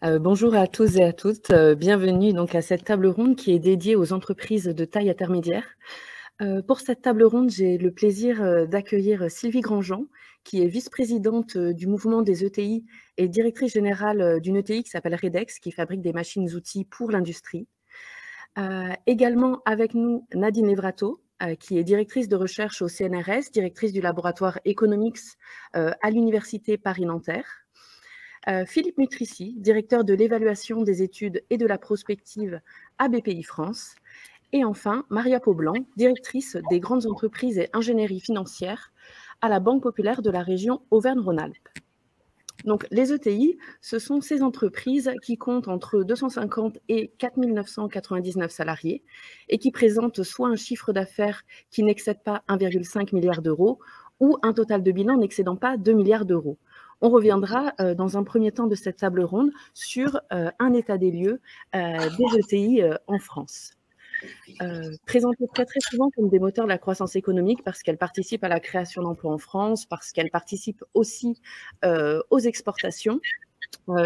Bonjour à tous et à toutes, bienvenue donc à cette table ronde qui est dédiée aux entreprises de taille intermédiaire. Pour cette table ronde, j'ai le plaisir, d'accueillir Sylvie Grandjean, qui est vice-présidente, du mouvement des ETI et directrice générale, d'une ETI qui s'appelle Redex, qui fabrique des machines-outils pour l'industrie. Également avec nous, Nadine Evrato, qui est directrice de recherche au CNRS, directrice du laboratoire Economics, à l'université Paris-Nanterre. Philippe Mutrici, directeur de l'évaluation des études et de la prospective à BPI France. Et enfin, Maria Poblan, directrice des grandes entreprises et ingénierie financière à la Banque populaire de la région Auvergne-Rhône-Alpes. Donc, les ETI, ce sont ces entreprises qui comptent entre 250 et 4 999 salariés et qui présentent soit un chiffre d'affaires qui n'excède pas 1,5 milliard d'euros ou un total de bilan n'excédant pas 2 milliards d'euros. On reviendra dans un premier temps de cette table ronde sur un état des lieux des ETI en France. Présentées très souvent comme des moteurs de la croissance économique parce qu'elles participent à la création d'emplois en France, parce qu'elles participent aussi aux exportations.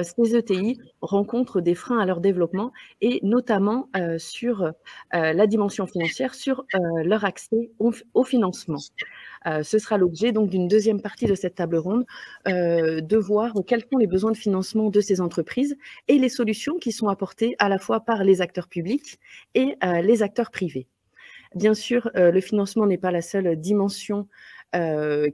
Ces ETI rencontrent des freins à leur développement et notamment sur la dimension financière, sur leur accès au financement. Ce sera l'objet donc d'une deuxième partie de cette table ronde, de voir quels sont les besoins de financement de ces entreprises et les solutions qui sont apportées à la fois par les acteurs publics et les acteurs privés. Bien sûr, le financement n'est pas la seule dimension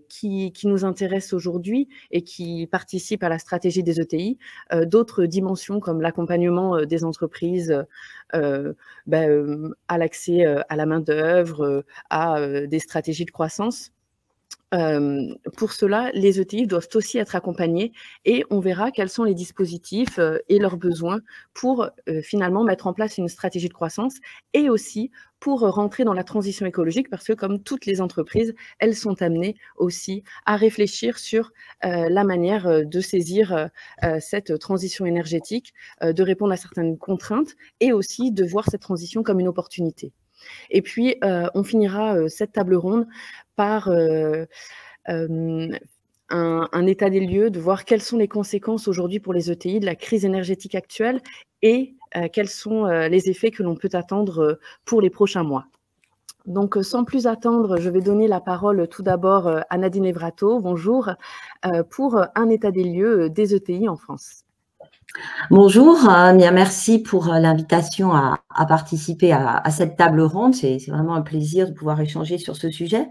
qui nous intéresse aujourd'hui et qui participe à la stratégie des ETI. D'autres dimensions comme l'accompagnement des entreprises à l'accès à la main-d'œuvre, à des stratégies de croissance. Pour cela, les ETI doivent aussi être accompagnés et on verra quels sont les dispositifs et leurs besoins pour finalement mettre en place une stratégie de croissance et aussi pour rentrer dans la transition écologique parce que comme toutes les entreprises, elles sont amenées aussi à réfléchir sur la manière de saisir cette transition énergétique, de répondre à certaines contraintes et aussi de voir cette transition comme une opportunité. Et puis, on finira cette table ronde par un état des lieux, de voir quelles sont les conséquences aujourd'hui pour les ETI de la crise énergétique actuelle et quels sont les effets que l'on peut attendre pour les prochains mois. Donc, sans plus attendre, je vais donner la parole tout d'abord à Nadine Evrato, bonjour, pour un état des lieux des ETI en France. Bonjour, bien merci pour l'invitation à participer à cette table ronde. C'est vraiment un plaisir de pouvoir échanger sur ce sujet.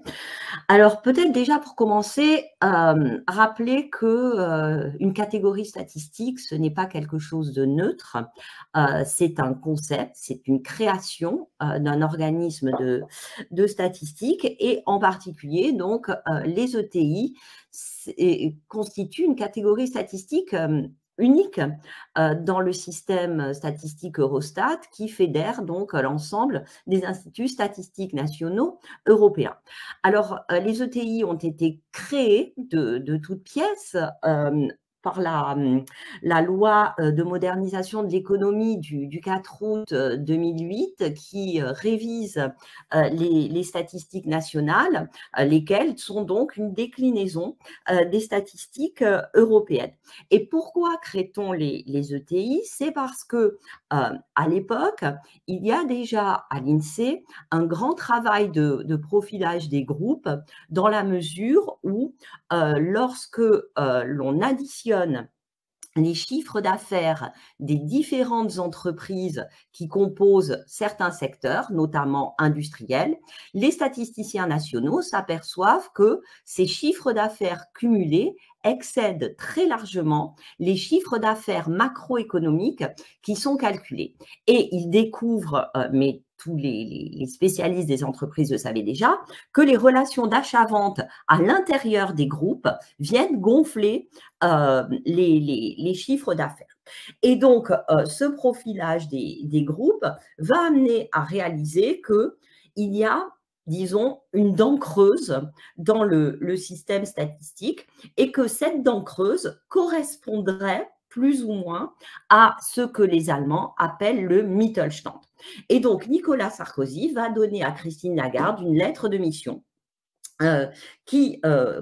Alors peut-être déjà pour commencer, rappeler que une catégorie statistique, ce n'est pas quelque chose de neutre. C'est un concept, c'est une création d'un organisme de statistiques et en particulier donc les ETI constituent une catégorie statistique unique dans le système statistique Eurostat qui fédère donc l'ensemble des instituts statistiques nationaux européens. Alors, les ETI ont été créés de toutes pièces par la loi de modernisation de l'économie du 4 août 2008 qui révise les statistiques nationales, lesquelles sont donc une déclinaison des statistiques européennes. Et pourquoi crée-t-on les ETI? C'est parce que à l'époque, il y a déjà à l'INSEE un grand travail de profilage des groupes dans la mesure où lorsque l'on additionne les chiffres d'affaires des différentes entreprises qui composent certains secteurs, notamment industriels, les statisticiens nationaux s'aperçoivent que ces chiffres d'affaires cumulés excèdent très largement les chiffres d'affaires macroéconomiques qui sont calculés. Et ils découvrent, mais tous les spécialistes des entreprises le savaient déjà, que les relations d'achat-vente à l'intérieur des groupes viennent gonfler les chiffres d'affaires. Et donc, ce profilage des groupes va amener à réaliser qu'il y a, disons, une dent creuse dans le système statistique et que cette dent creuse correspondrait plus ou moins à ce que les Allemands appellent le Mittelstand. Et donc, Nicolas Sarkozy va donner à Christine Lagarde une lettre de mission qui,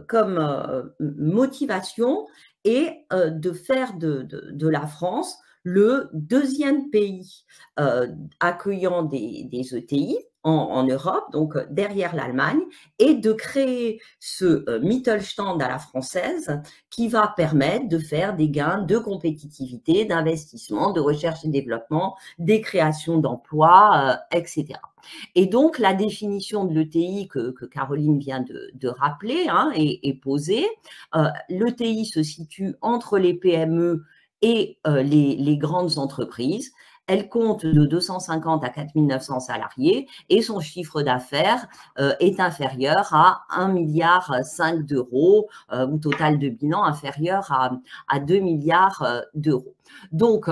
comme motivation, est de faire de la France le deuxième pays accueillant des ETI en Europe, donc derrière l'Allemagne, et de créer ce Mittelstand à la française qui va permettre de faire des gains de compétitivité, d'investissement, de recherche et développement, des créations d'emplois, etc. Et donc, la définition de l'ETI que Caroline vient de rappeler est posée. L'ETI se situe entre les PME et les grandes entreprises. Elle compte de 250 à 4 900 salariés et son chiffre d'affaires est inférieur à 1,5 milliard d'euros ou total de bilan inférieur à 2 milliards d'euros. Donc,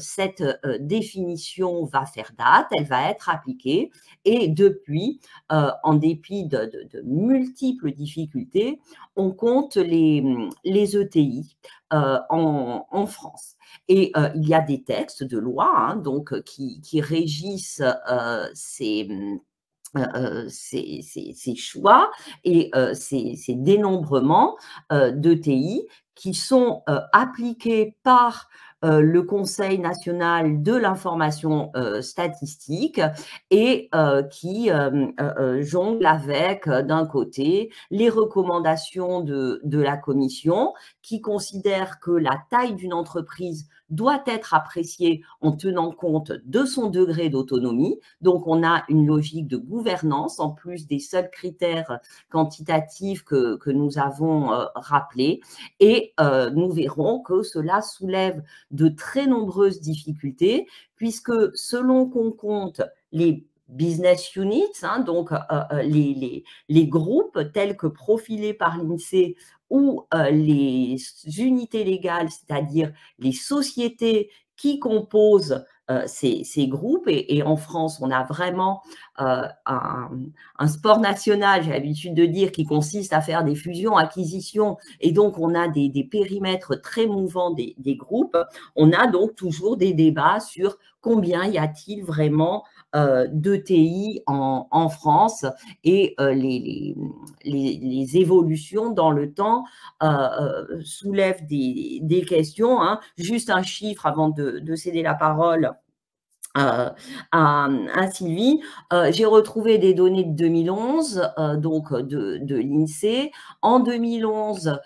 cette définition va faire date, elle va être appliquée et depuis, en dépit de multiples difficultés, on compte les ETI en France. Et il y a des textes de loi donc, qui régissent ces choix et ces dénombrements d'ETI qui sont appliqués par le Conseil national de l'information statistique et qui jongle avec, d'un côté, les recommandations de la Commission qui considère que la taille d'une entreprise doit être appréciée en tenant compte de son degré d'autonomie. Donc, on a une logique de gouvernance en plus des seuls critères quantitatifs que nous avons rappelés. Et nous verrons que cela soulève de très nombreuses difficultés puisque selon qu'on compte les business units, donc les groupes tels que profilés par l'INSEE ou les unités légales, c'est-à-dire les sociétés qui composent ces groupes. Et en France, on a vraiment un sport national, j'ai l'habitude de dire, qui consiste à faire des fusions, acquisitions, et donc on a des périmètres très mouvants des groupes. On a donc toujours des débats sur combien y a-t-il vraiment d'ETI en France et les évolutions dans le temps soulèvent des questions. Juste un chiffre avant de céder la parole à Sylvie. J'ai retrouvé des données de 2011, donc de l'INSEE. En 2011,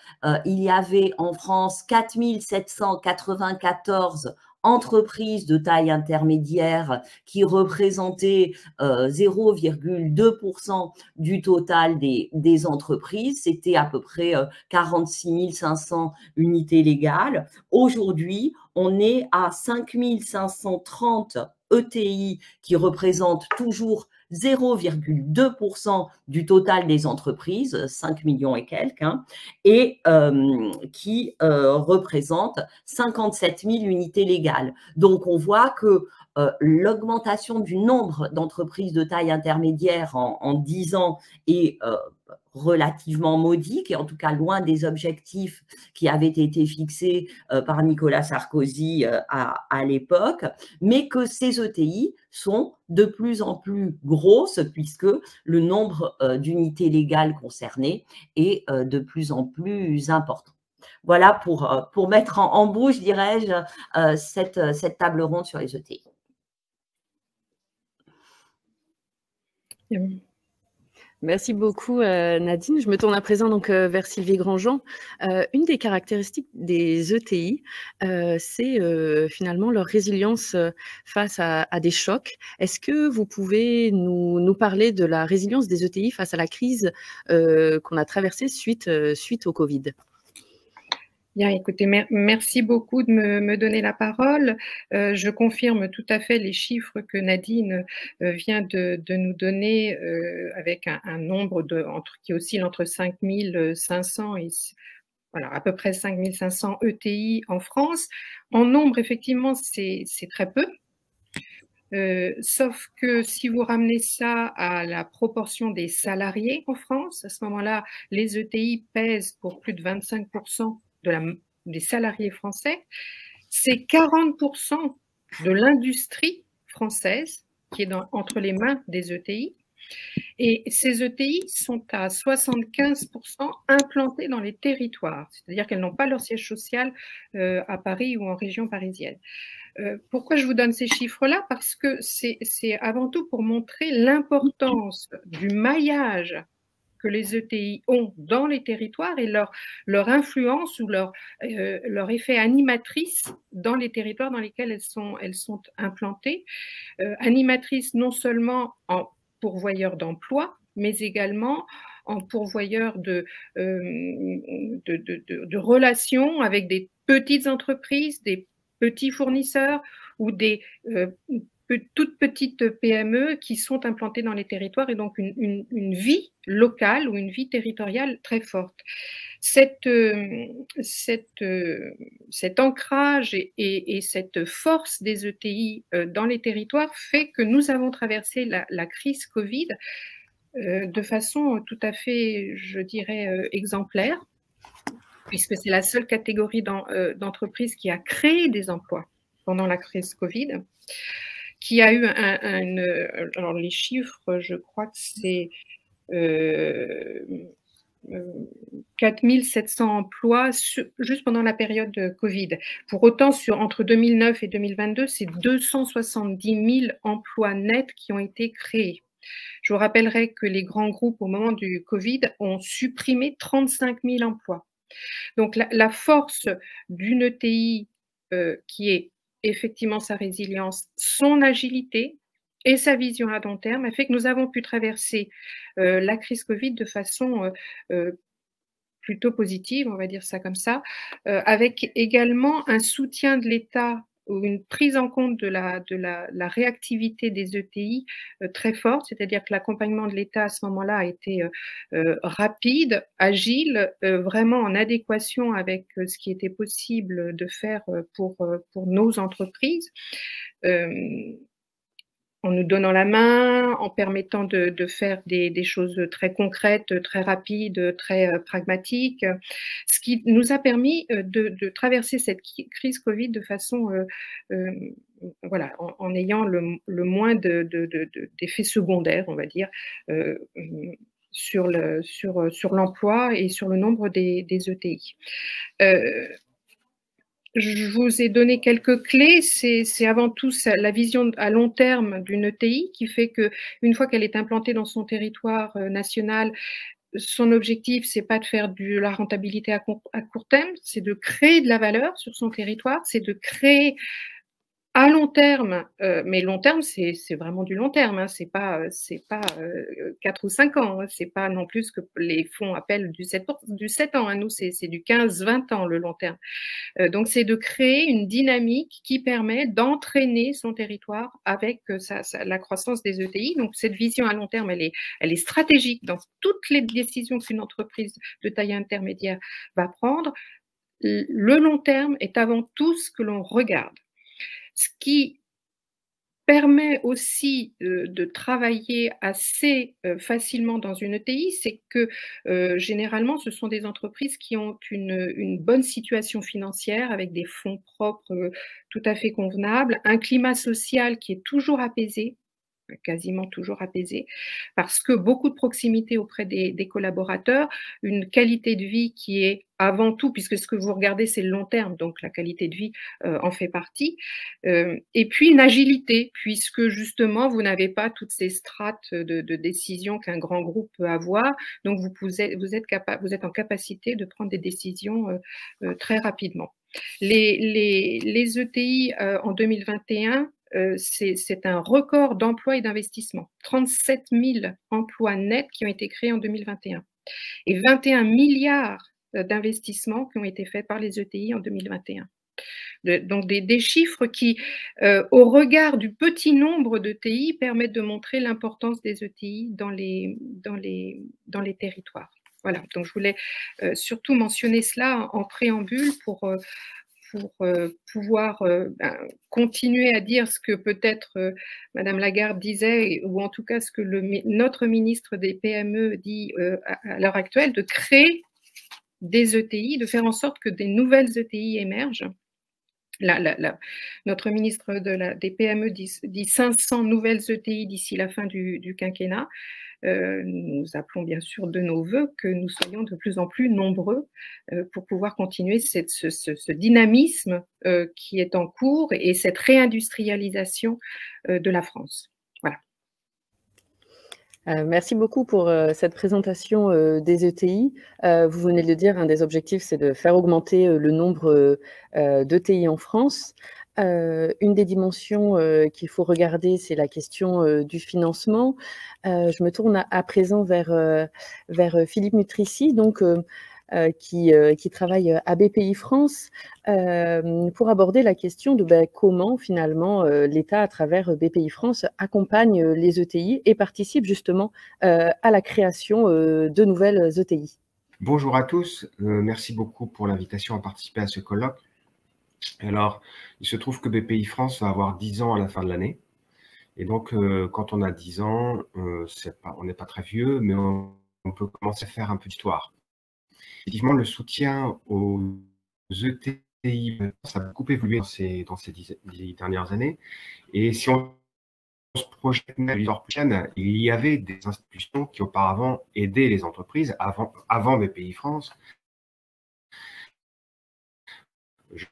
il y avait en France 4 794 entreprises de taille intermédiaire qui représentaient 0,2% du total des entreprises. C'était à peu près 46 500 unités légales. Aujourd'hui, on est à 5 530 ETI qui représentent toujours 0,2% du total des entreprises, 5 millions et quelques, et qui représentent 57 000 unités légales. Donc, on voit que l'augmentation du nombre d'entreprises de taille intermédiaire en 10 ans est relativement modique et en tout cas loin des objectifs qui avaient été fixés par Nicolas Sarkozy à l'époque, mais que ces ETI sont de plus en plus grosses puisque le nombre d'unités légales concernées est de plus en plus important. Voilà pour mettre en bouche, dirais-je, cette table ronde sur les ETI. Merci beaucoup Nadine. Je me tourne à présent donc vers Sylvie Grandjean. Une des caractéristiques des ETI, c'est finalement leur résilience face à des chocs. Est-ce que vous pouvez nous parler de la résilience des ETI face à la crise qu'on a traversée suite au Covid ? Bien, écoutez, merci beaucoup de me donner la parole. Je confirme tout à fait les chiffres que Nadine vient de nous donner avec un nombre qui oscille entre 5 500 et voilà, à peu près 5 500 ETI en France. En nombre, effectivement, c'est très peu. Sauf que si vous ramenez ça à la proportion des salariés en France, à ce moment-là, les ETI pèsent pour plus de 25% des salariés français. C'est 40% de l'industrie française qui est entre les mains des ETI. Et ces ETI sont à 75% implantées dans les territoires, c'est-à-dire qu'elles n'ont pas leur siège social à Paris ou en région parisienne. Pourquoi je vous donne ces chiffres-là? Parce que c'est avant tout pour montrer l'importance du maillage que les ETI ont dans les territoires et leur influence ou leur effet animatrice dans les territoires dans lesquels elles sont implantées. Animatrice non seulement en pourvoyeur d'emploi, mais également en pourvoyeur de relations avec des petites entreprises, des petits fournisseurs ou des toutes petites PME qui sont implantées dans les territoires et donc une vie locale ou une vie territoriale très forte. Cet ancrage et cette force des ETI dans les territoires fait que nous avons traversé la crise Covid de façon tout à fait, je dirais, exemplaire, puisque c'est la seule catégorie d'entreprises qui a créé des emplois pendant la crise Covid, qui a eu alors les chiffres, je crois que c'est 4700 emplois juste pendant la période de Covid. Pour autant, entre 2009 et 2022, c'est 270 000 emplois nets qui ont été créés. Je vous rappellerai que les grands groupes, au moment du Covid, ont supprimé 35 000 emplois. Donc, la force d'une ETI qui est effectivement sa résilience, son agilité et sa vision à long terme a fait que nous avons pu traverser la crise Covid de façon plutôt positive, on va dire ça comme ça, avec également un soutien de l'État ou une prise en compte de la réactivité des ETI très forte, c'est-à-dire que l'accompagnement de l'État à ce moment-là a été rapide, agile, vraiment en adéquation avec ce qui était possible de faire pour nos entreprises. En nous donnant la main, en permettant de faire des choses très concrètes, très rapides, très pragmatiques, ce qui nous a permis de traverser cette crise Covid de façon, voilà, en ayant le moins d'effets secondaires, on va dire, sur l'emploi et sur le nombre des ETI. Je vous ai donné quelques clés. C'est avant tout la vision à long terme d'une ETI qui fait que une fois qu'elle est implantée dans son territoire national, son objectif, c'est pas de faire de la rentabilité à court terme, c'est de créer de la valeur sur son territoire, c'est de créer à long terme, mais long terme, c'est vraiment du long terme, hein, c'est pas 4 ou 5 ans, hein, c'est pas non plus ce que les fonds appellent du 7 ans, hein, nous c'est du 15-20 ans le long terme. Donc c'est de créer une dynamique qui permet d'entraîner son territoire avec la croissance des ETI. Donc cette vision à long terme, elle est stratégique dans toutes les décisions qu'une entreprise de taille intermédiaire va prendre. Le long terme est avant tout ce que l'on regarde. Ce qui permet aussi de travailler assez facilement dans une ETI, c'est que généralement, ce sont des entreprises qui ont une bonne situation financière avec des fonds propres tout à fait convenables, un climat social qui est toujours apaisé, quasiment toujours apaisé, parce que beaucoup de proximité auprès des collaborateurs, une qualité de vie qui est avant tout, puisque ce que vous regardez, c'est le long terme, donc la qualité de vie en fait partie, et puis une agilité, puisque justement, vous n'avez pas toutes ces strates de décision qu'un grand groupe peut avoir, donc vous êtes en capacité de prendre des décisions très rapidement. Les ETI en 2021, c'est un record d'emplois et d'investissements. 37 000 emplois nets qui ont été créés en 2021 et 21 milliards d'investissements qui ont été faits par les ETI en 2021. Donc des chiffres qui, au regard du petit nombre d'ETI, permettent de montrer l'importance des ETI dans les territoires. Voilà, donc je voulais surtout mentionner cela en préambule pour pouvoir continuer à dire ce que peut-être Madame Lagarde disait, ou en tout cas ce que notre ministre des PME dit à l'heure actuelle, de créer des ETI, de faire en sorte que des nouvelles ETI émergent notre ministre des PME dit 500 nouvelles ETI d'ici la fin du quinquennat. Nous appelons bien sûr de nos voeux que nous soyons de plus en plus nombreux pour pouvoir continuer ce dynamisme qui est en cours et cette réindustrialisation de la France. Voilà. Merci beaucoup pour cette présentation des ETI. Vous venez de le dire, un des objectifs, c'est de faire augmenter le nombre d'ETI en France. Une des dimensions qu'il faut regarder, c'est la question du financement. Je me tourne à présent vers Philippe Nutrici, donc, qui travaille à BPI France, pour aborder la question de comment finalement l'État, à travers BPI France, accompagne les ETI et participe justement à la création de nouvelles ETI. Bonjour à tous, merci beaucoup pour l'invitation à participer à ce colloque. Alors, il se trouve que BPI France va avoir 10 ans à la fin de l'année. Et donc, quand on a 10 ans, on n'est pas très vieux, mais on peut commencer à faire un peu d'histoire. Effectivement, le soutien aux ETI, ça a beaucoup évolué dans ces 10 dernières années. Et si on se projette dans l'histoire plus ancienne, il y avait des institutions qui auparavant aidaient les entreprises avant BPI France.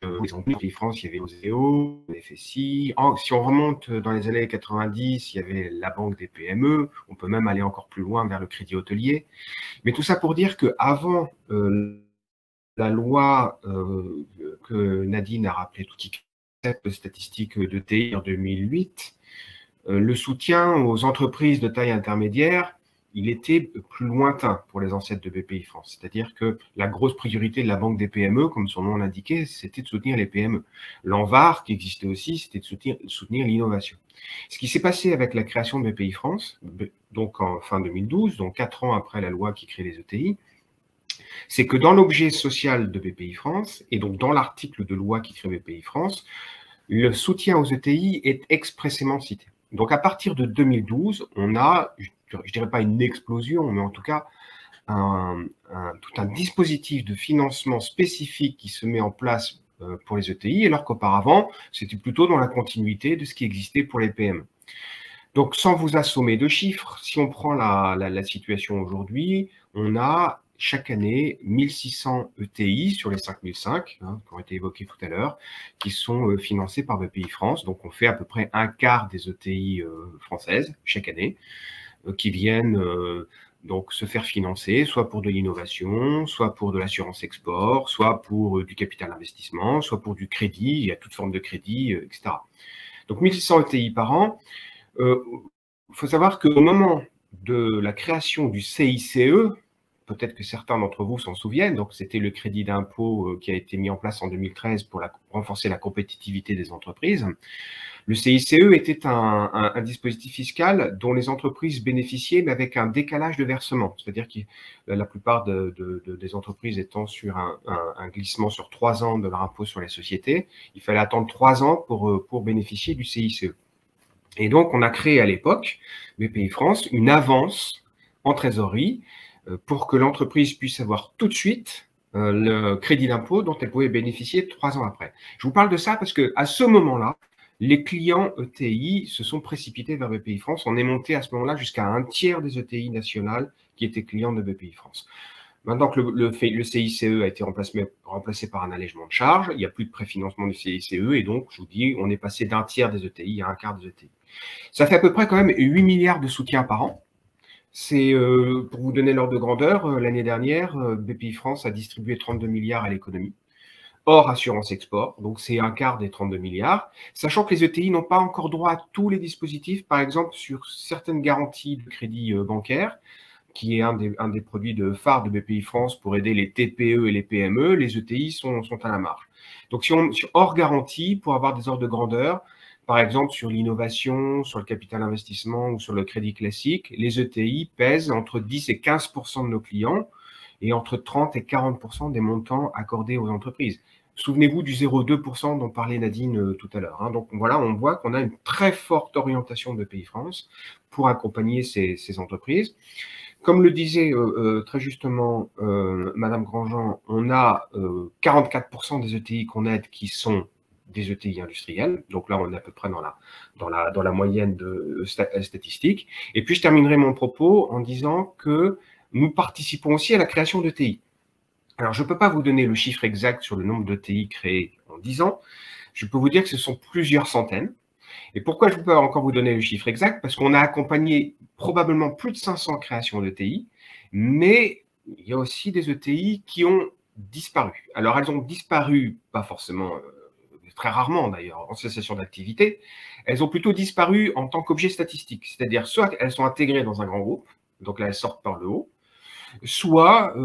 BPI France, il y avait Oseo, FSI. Si on remonte dans les années 90, il y avait la Banque des PME. On peut même aller encore plus loin vers le crédit hôtelier. Mais tout ça pour dire qu'avant la loi que Nadine a rappelé tout de statistiques d'ETI en 2008, le soutien aux entreprises de taille intermédiaire, il était plus lointain pour les ancêtres de BPI France. C'est-à-dire que la grosse priorité de la Banque des PME, comme son nom l'indiquait, c'était de soutenir les PME. L'ANVAR, qui existait aussi, c'était de soutenir l'innovation. Ce qui s'est passé avec la création de BPI France, donc en fin 2012, donc 4 ans après la loi qui crée les ETI, c'est que dans l'objet social de BPI France, et donc dans l'article de loi qui crée BPI France, le soutien aux ETI est expressément cité. Donc à partir de 2012, on a, je dirais pas une explosion, mais en tout cas tout un dispositif de financement spécifique qui se met en place pour les ETI, alors qu'auparavant, c'était plutôt dans la continuité de ce qui existait pour les PME. Donc sans vous assommer de chiffres, si on prend la situation aujourd'hui, on a chaque année 1600 ETI sur les 5005, qui ont été évoqués tout à l'heure, qui sont financés par BPI France. Donc on fait à peu près un quart des ETI françaises chaque année, qui viennent donc se faire financer, soit pour de l'innovation, soit pour de l'assurance export, soit pour du capital investissement, soit pour du crédit, il y a toutes formes de crédit, etc. Donc 1600 ETI par an. Il faut savoir qu'au moment de la création du CICE, peut-être que certains d'entre vous s'en souviennent, donc c'était le crédit d'impôt qui a été mis en place en 2013 pour renforcer la compétitivité des entreprises. Le CICE était un dispositif fiscal dont les entreprises bénéficiaient, mais avec un décalage de versement. C'est-à-dire que la plupart des entreprises étant sur un glissement sur 3 ans de leur impôt sur les sociétés, il fallait attendre 3 ans pour bénéficier du CICE. Et donc, on a créé à l'époque, BPI France, une avance en trésorerie pour que l'entreprise puisse avoir tout de suite le crédit d'impôt dont elle pouvait bénéficier 3 ans après. Je vous parle de ça parce qu'à ce moment-là, les clients ETI se sont précipités vers BPI France. On est monté à ce moment-là jusqu'à un tiers des ETI nationales qui étaient clients de BPI France. Maintenant que le CICE a été remplacé par un allègement de charges, il n'y a plus de préfinancement du CICE et donc, je vous dis, on est passé d'un tiers des ETI à un quart des ETI. Ça fait à peu près quand même 8 milliards de soutien par an. C'est, pour vous donner l'ordre de grandeur, l'année dernière, BPI France a distribué 32 milliards à l'économie, hors assurance export, donc c'est un quart des 32 milliards, sachant que les ETI n'ont pas encore droit à tous les dispositifs, par exemple sur certaines garanties de crédit bancaire, qui est un des produits de phare de BPI France pour aider les TPE et les PME, les ETI sont à la marge. Donc, hors garantie, pour avoir des ordres de grandeur, par exemple sur l'innovation, sur le capital investissement ou sur le crédit classique, les ETI pèsent entre 10 et 15% de nos clients et entre 30 et 40% des montants accordés aux entreprises. Souvenez-vous du 0,2% dont parlait Nadine tout à l'heure. Donc voilà, on voit qu'on a une très forte orientation de BPI France pour accompagner ces entreprises. Comme le disait très justement Madame Grandjean, on a 44% des ETI qu'on aide qui sont des ETI industriels. Donc là, on est à peu près dans la moyenne statistique. Et puis, je terminerai mon propos en disant que nous participons aussi à la création d'ETI. Alors, je ne peux pas vous donner le chiffre exact sur le nombre d'ETI créés en 10 ans. Je peux vous dire que ce sont plusieurs centaines. Et pourquoi je peux encore vous donner le chiffre exact? Parce qu'on a accompagné probablement plus de 500 créations d'ETI, mais il y a aussi des ETI qui ont disparu. Alors, elles ont disparu, pas forcément, très rarement d'ailleurs, en cessation d'activité, elles ont plutôt disparu en tant qu'objet statistique. C'est-à-dire, soit elles sont intégrées dans un grand groupe, donc là, elles sortent par le haut, soit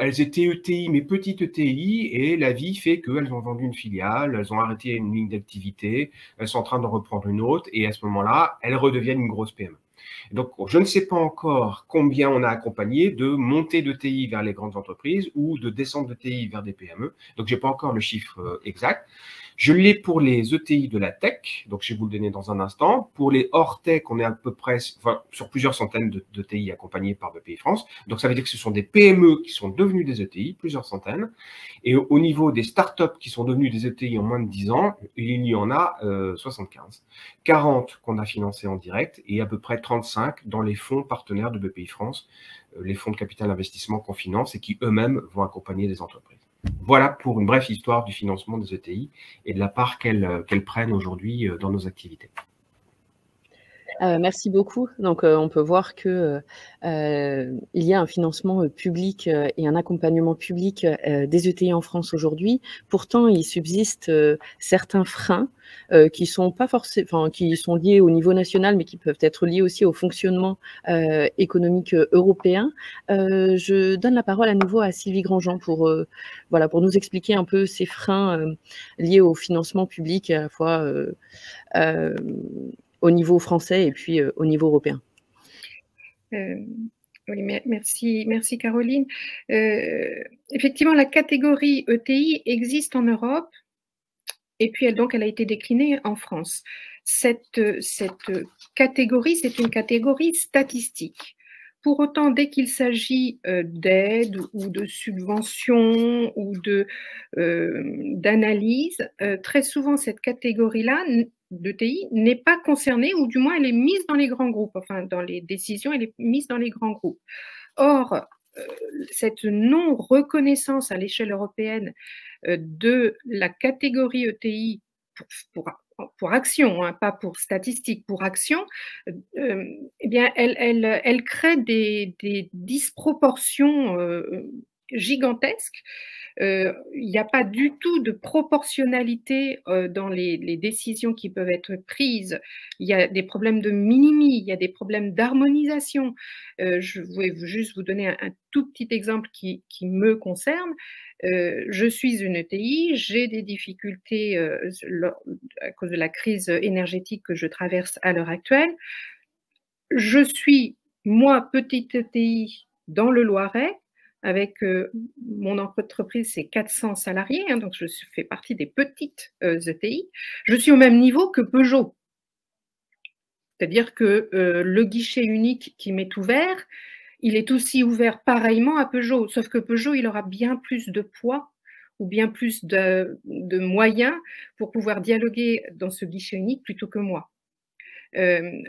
elles étaient ETI, mais petites ETI, et la vie fait qu'elles ont vendu une filiale, elles ont arrêté une ligne d'activité, elles sont en train de reprendre une autre, et à ce moment-là, elles redeviennent une grosse PME. Donc, je ne sais pas encore combien on a accompagné de montée d'ETI vers les grandes entreprises ou de descente d'ETI vers des PME. Donc, je n'ai pas encore le chiffre exact. Je l'ai pour les ETI de la tech, donc je vais vous le donner dans un instant. Pour les hors tech, on est à peu près sur plusieurs centaines d'ETI accompagnés par Bpifrance. Donc ça veut dire que ce sont des PME qui sont devenues des ETI, plusieurs centaines. Et au niveau des startups qui sont devenues des ETI en moins de 10 ans, il y en a 75. 40 qu'on a financés en direct et à peu près 35 dans les fonds partenaires de Bpifrance, les fonds de capital investissement qu'on finance et qui eux-mêmes vont accompagner des entreprises. Voilà pour une brève histoire du financement des ETI et de la part qu'elles prennent aujourd'hui dans nos activités. Merci beaucoup. Donc, on peut voir que il y a un financement public et un accompagnement public des ETI en France aujourd'hui. Pourtant, il subsiste certains freins qui sont pas forcément, qui sont liés au niveau national, mais qui peuvent être liés aussi au fonctionnement économique européen. Je donne la parole à nouveau à Sylvie Grandjean pour voilà, pour nous expliquer un peu ces freins liés au financement public à la fois au niveau français et puis au niveau européen. Oui, merci Caroline. Effectivement, la catégorie ETI existe en Europe et puis elle a été déclinée en France. Cette catégorie, c'est une catégorie statistique. Pour autant, dès qu'il s'agit d'aide ou de subventions ou d'analyse, très souvent cette catégorie-là d'ETI n'est pas concernée, ou du moins elle est mise dans les grands groupes, enfin dans les décisions, elle est mise dans les grands groupes. Or, cette non-reconnaissance à l'échelle européenne de la catégorie ETI pour action, hein, pas pour statistique, pour action, eh bien, elle crée des disproportions gigantesques. Il n'y a pas du tout de proportionnalité dans les décisions qui peuvent être prises. Il y a des problèmes de minimi, il y a des problèmes d'harmonisation. Je vais juste vous donner un tout petit exemple qui me concerne. Je suis une ETI, j'ai des difficultés à cause de la crise énergétique que je traverse à l'heure actuelle. Je suis, moi, petite ETI dans le Loiret, avec mon entreprise, c'est 400 salariés, hein, donc je fais partie des petites ETI. Je suis au même niveau que Peugeot. C'est-à-dire que le guichet unique qui m'est ouvert, il est aussi ouvert pareillement à Peugeot, sauf que Peugeot, il aura bien plus de poids ou bien plus de moyens pour pouvoir dialoguer dans ce guichet unique plutôt que moi.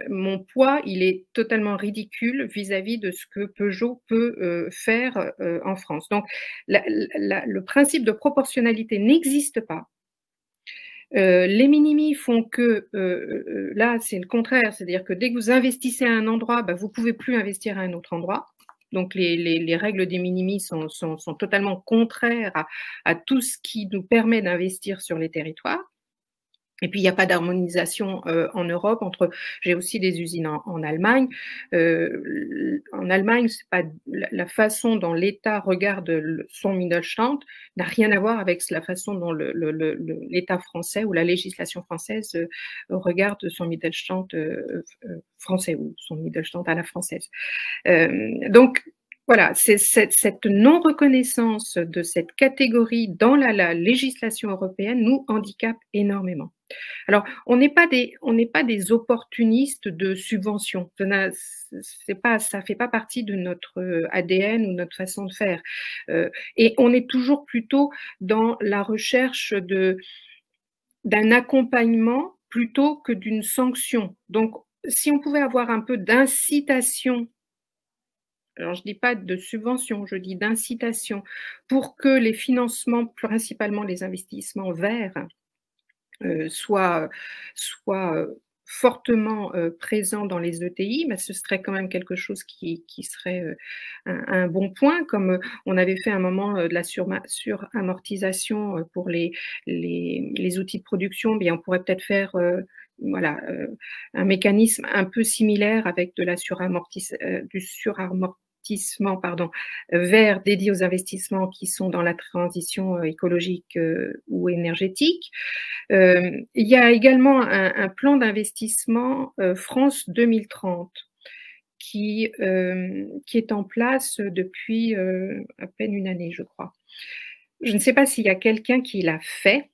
Mon poids, il est totalement ridicule vis-à-vis de ce que Peugeot peut faire en France. Donc, le principe de proportionnalité n'existe pas. Les minimis font que là, c'est le contraire, c'est-à-dire que dès que vous investissez à un endroit, bah, vous ne pouvez plus investir à un autre endroit. Donc, les règles des minimis sont totalement contraires à tout ce qui nous permet d'investir sur les territoires. Et puis, il n'y a pas d'harmonisation en Europe entre. J'ai aussi des usines en Allemagne. En Allemagne, c'est pas la façon dont l'État regarde son Mittelstand n'a rien à voir avec la façon dont l'État français ou la législation française regarde son Mittelstand français ou son Mittelstand à la française. Donc, voilà, c'est cette non-reconnaissance de cette catégorie dans la législation européenne nous handicape énormément. Alors, on n'est pas des opportunistes de subvention. Ça fait pas partie de notre ADN ou notre façon de faire. Et on est toujours plutôt dans la recherche d'un accompagnement plutôt que d'une sanction. Donc, si on pouvait avoir un peu d'incitation, alors je ne dis pas de subvention, je dis d'incitation, pour que les financements, principalement les investissements verts, soient fortement présents dans les ETI, mais ce serait quand même quelque chose qui serait un bon point, comme on avait fait à un moment de la suramortisation pour les outils de production, bien on pourrait peut-être faire voilà, un mécanisme un peu similaire avec de la du suramortissement vert dédié aux investissements qui sont dans la transition écologique ou énergétique. Il y a également un plan d'investissement France 2030 qui est en place depuis à peine une année, je crois. Je ne sais pas s'il y a quelqu'un qui l'a fait.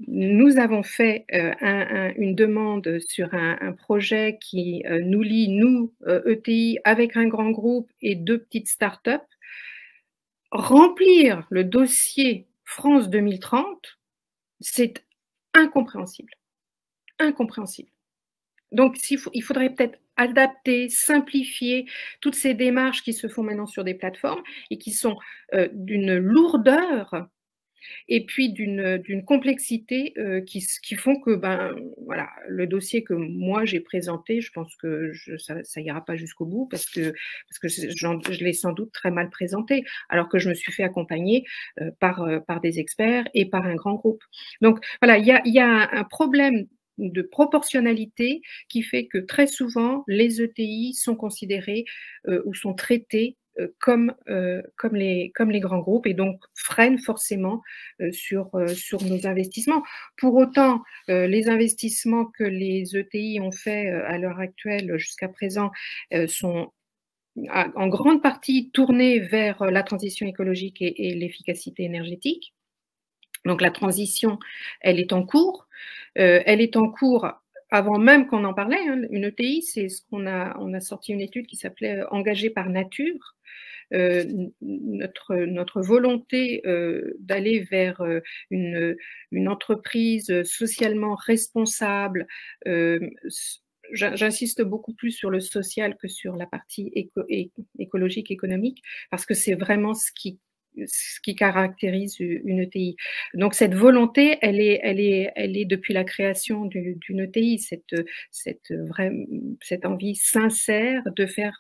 Nous avons fait une demande sur un projet qui nous lie, nous, ETI, avec un grand groupe et 2 petites startups. Remplir le dossier France 2030, c'est incompréhensible. Incompréhensible. Donc, il faudrait peut-être adapter, simplifier toutes ces démarches qui se font maintenant sur des plateformes et qui sont d'une lourdeur et puis d'une complexité qui font que voilà, le dossier que moi j'ai présenté, je pense que ça ira pas jusqu'au bout parce que je l'ai sans doute très mal présenté, alors que je me suis fait accompagner par des experts et par un grand groupe. Donc voilà, il y a un problème de proportionnalité qui fait que très souvent les ETI sont considérés ou sont traités comme les grands groupes et donc freinent forcément sur nos investissements. Pour autant, les investissements que les ETI ont fait à l'heure actuelle jusqu'à présent sont en grande partie tournés vers la transition écologique et l'efficacité énergétique. Donc la transition, elle est en cours. Elle est en cours avant même qu'on en parlait. Hein. Une ETI, c'est ce on a sorti une étude qui s'appelait Engagé par nature. Notre volonté d'aller vers une entreprise socialement responsable. J'insiste beaucoup plus sur le social que sur la partie écologique, économique, parce que c'est vraiment ce qui caractérise une ETI. Donc cette volonté, elle est depuis la création d'une ETI, cette envie sincère de faire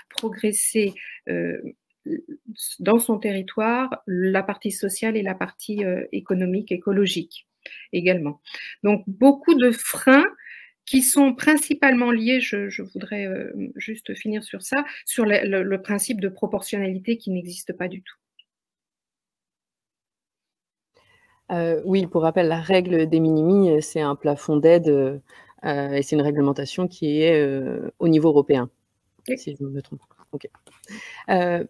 progresser dans son territoire la partie sociale et la partie économique, écologique également. Donc beaucoup de freins qui sont principalement liés, je voudrais juste finir sur ça, sur le principe de proportionnalité qui n'existe pas du tout. Oui, pour rappel, la règle des minimis, c'est un plafond d'aide et c'est une réglementation qui est au niveau européen, oui. Si je ne me trompe pas. Okay.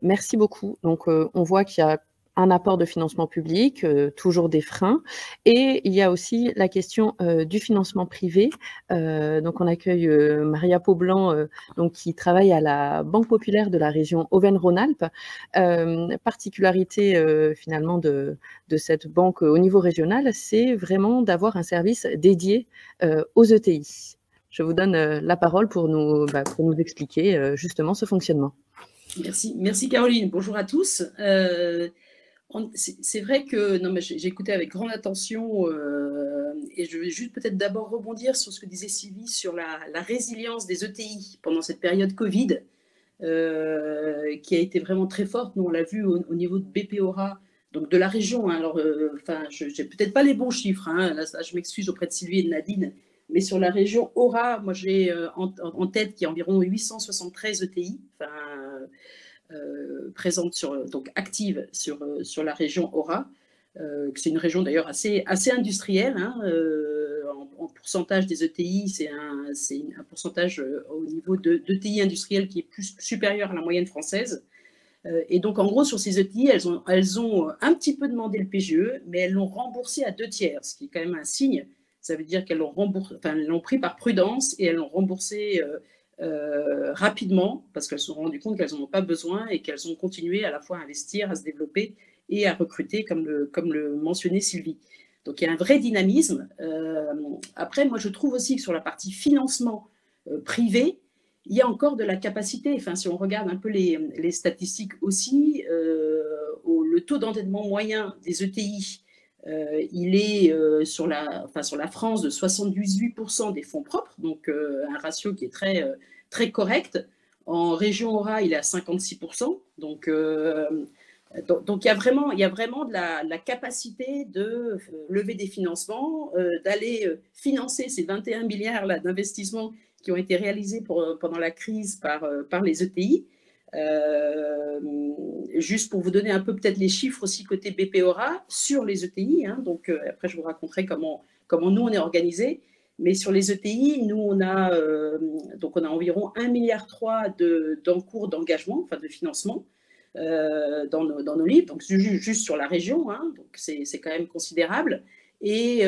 Merci beaucoup. Donc, on voit qu'il y a un apport de financement public, toujours des freins, et il y a aussi la question du financement privé. Donc, on accueille Maria Paublanc, donc qui travaille à la Banque populaire de la région Auvergne-Rhône-Alpes. Particularité finalement de cette banque au niveau régional, c'est vraiment d'avoir un service dédié aux ETI. Je vous donne la parole pour nous expliquer justement ce fonctionnement. Merci Caroline. Bonjour à tous. C'est vrai que j'ai écouté avec grande attention et je vais juste peut-être d'abord rebondir sur ce que disait Sylvie sur la résilience des ETI pendant cette période Covid qui a été vraiment très forte. Nous, on l'a vu au niveau de BP Aura, donc de la région. Hein. Alors, je n'ai peut-être pas les bons chiffres. Hein. Là, je m'excuse auprès de Sylvie et de Nadine. Mais sur la région Aura, moi j'ai en tête qu'il y a environ 873 ETI, présentes donc actives sur la région Aura. C'est une région d'ailleurs assez industrielle. Hein, en pourcentage des ETI, c'est un pourcentage au niveau d'ETI industriels qui est plus supérieur à la moyenne française. Et donc en gros sur ces ETI, elles ont un petit peu demandé le PGE, mais elles l'ont remboursé à 2/3, ce qui est quand même un signe. Ça veut dire qu'elles l'ont pris par prudence et elles l'ont remboursé rapidement parce qu'elles se sont rendues compte qu'elles n'en ont pas besoin et qu'elles ont continué à la fois à investir, à se développer et à recruter, comme le mentionnait Sylvie. Donc, il y a un vrai dynamisme. Après, moi, je trouve aussi que sur la partie financement privé, il y a encore de la capacité. Enfin, si on regarde un peu les statistiques aussi, le taux d'endettement moyen des ETI, il est sur la France de 78% des fonds propres, donc un ratio qui est très correct. En région Aura, il est à 56%. Donc, il y a vraiment de la capacité de lever des financements, d'aller financer ces 21 milliards d'investissements qui ont été réalisés pendant la crise par les ETI. Juste pour vous donner un peu peut-être les chiffres aussi côté BPORA sur les ETI, hein, donc après je vous raconterai comment nous on est organisé, mais sur les ETI, nous on a environ 1,3 milliard d'encours d'engagement, enfin de financement dans nos livres, donc juste sur la région, hein, donc c'est quand même considérable. Et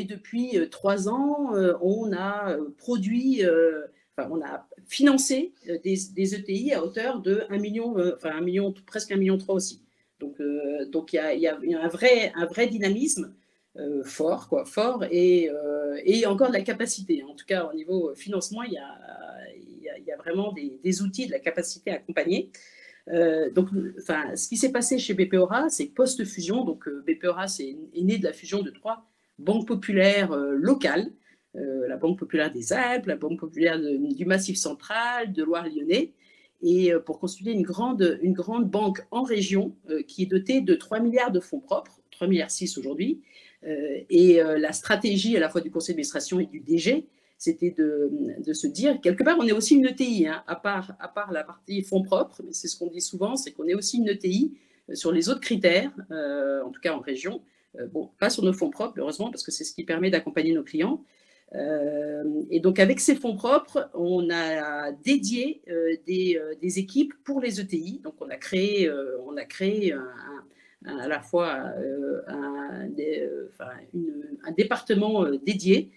depuis 3 ans, on a produit, on a financé des ETI à hauteur de 1 million, presque 1,3 million aussi. Donc il y a un vrai dynamisme fort, et encore de la capacité. En tout cas, au niveau financement, il y a vraiment des outils, de la capacité à accompagner. Ce qui s'est passé chez BPORA, c'est post-fusion. Donc, BPORA est né de la fusion de 3 banques populaires locales, la Banque populaire des Alpes, la Banque populaire du Massif central, de Loire-Lyonnais, et pour constituer une grande banque en région qui est dotée de 3 milliards de fonds propres, 3,6 milliards aujourd'hui, et la stratégie à la fois du conseil d'administration et du DG, c'était de se dire, quelque part, on est aussi une ETI, hein, à part la partie fonds propres, mais c'est ce qu'on dit souvent, c'est qu'on est aussi une ETI sur les autres critères, en tout cas en région. Bon, pas sur nos fonds propres, heureusement, parce que c'est ce qui permet d'accompagner nos clients. Et donc, avec ces fonds propres, on a dédié des équipes pour les ETI. Donc, on a créé à la fois un département dédié.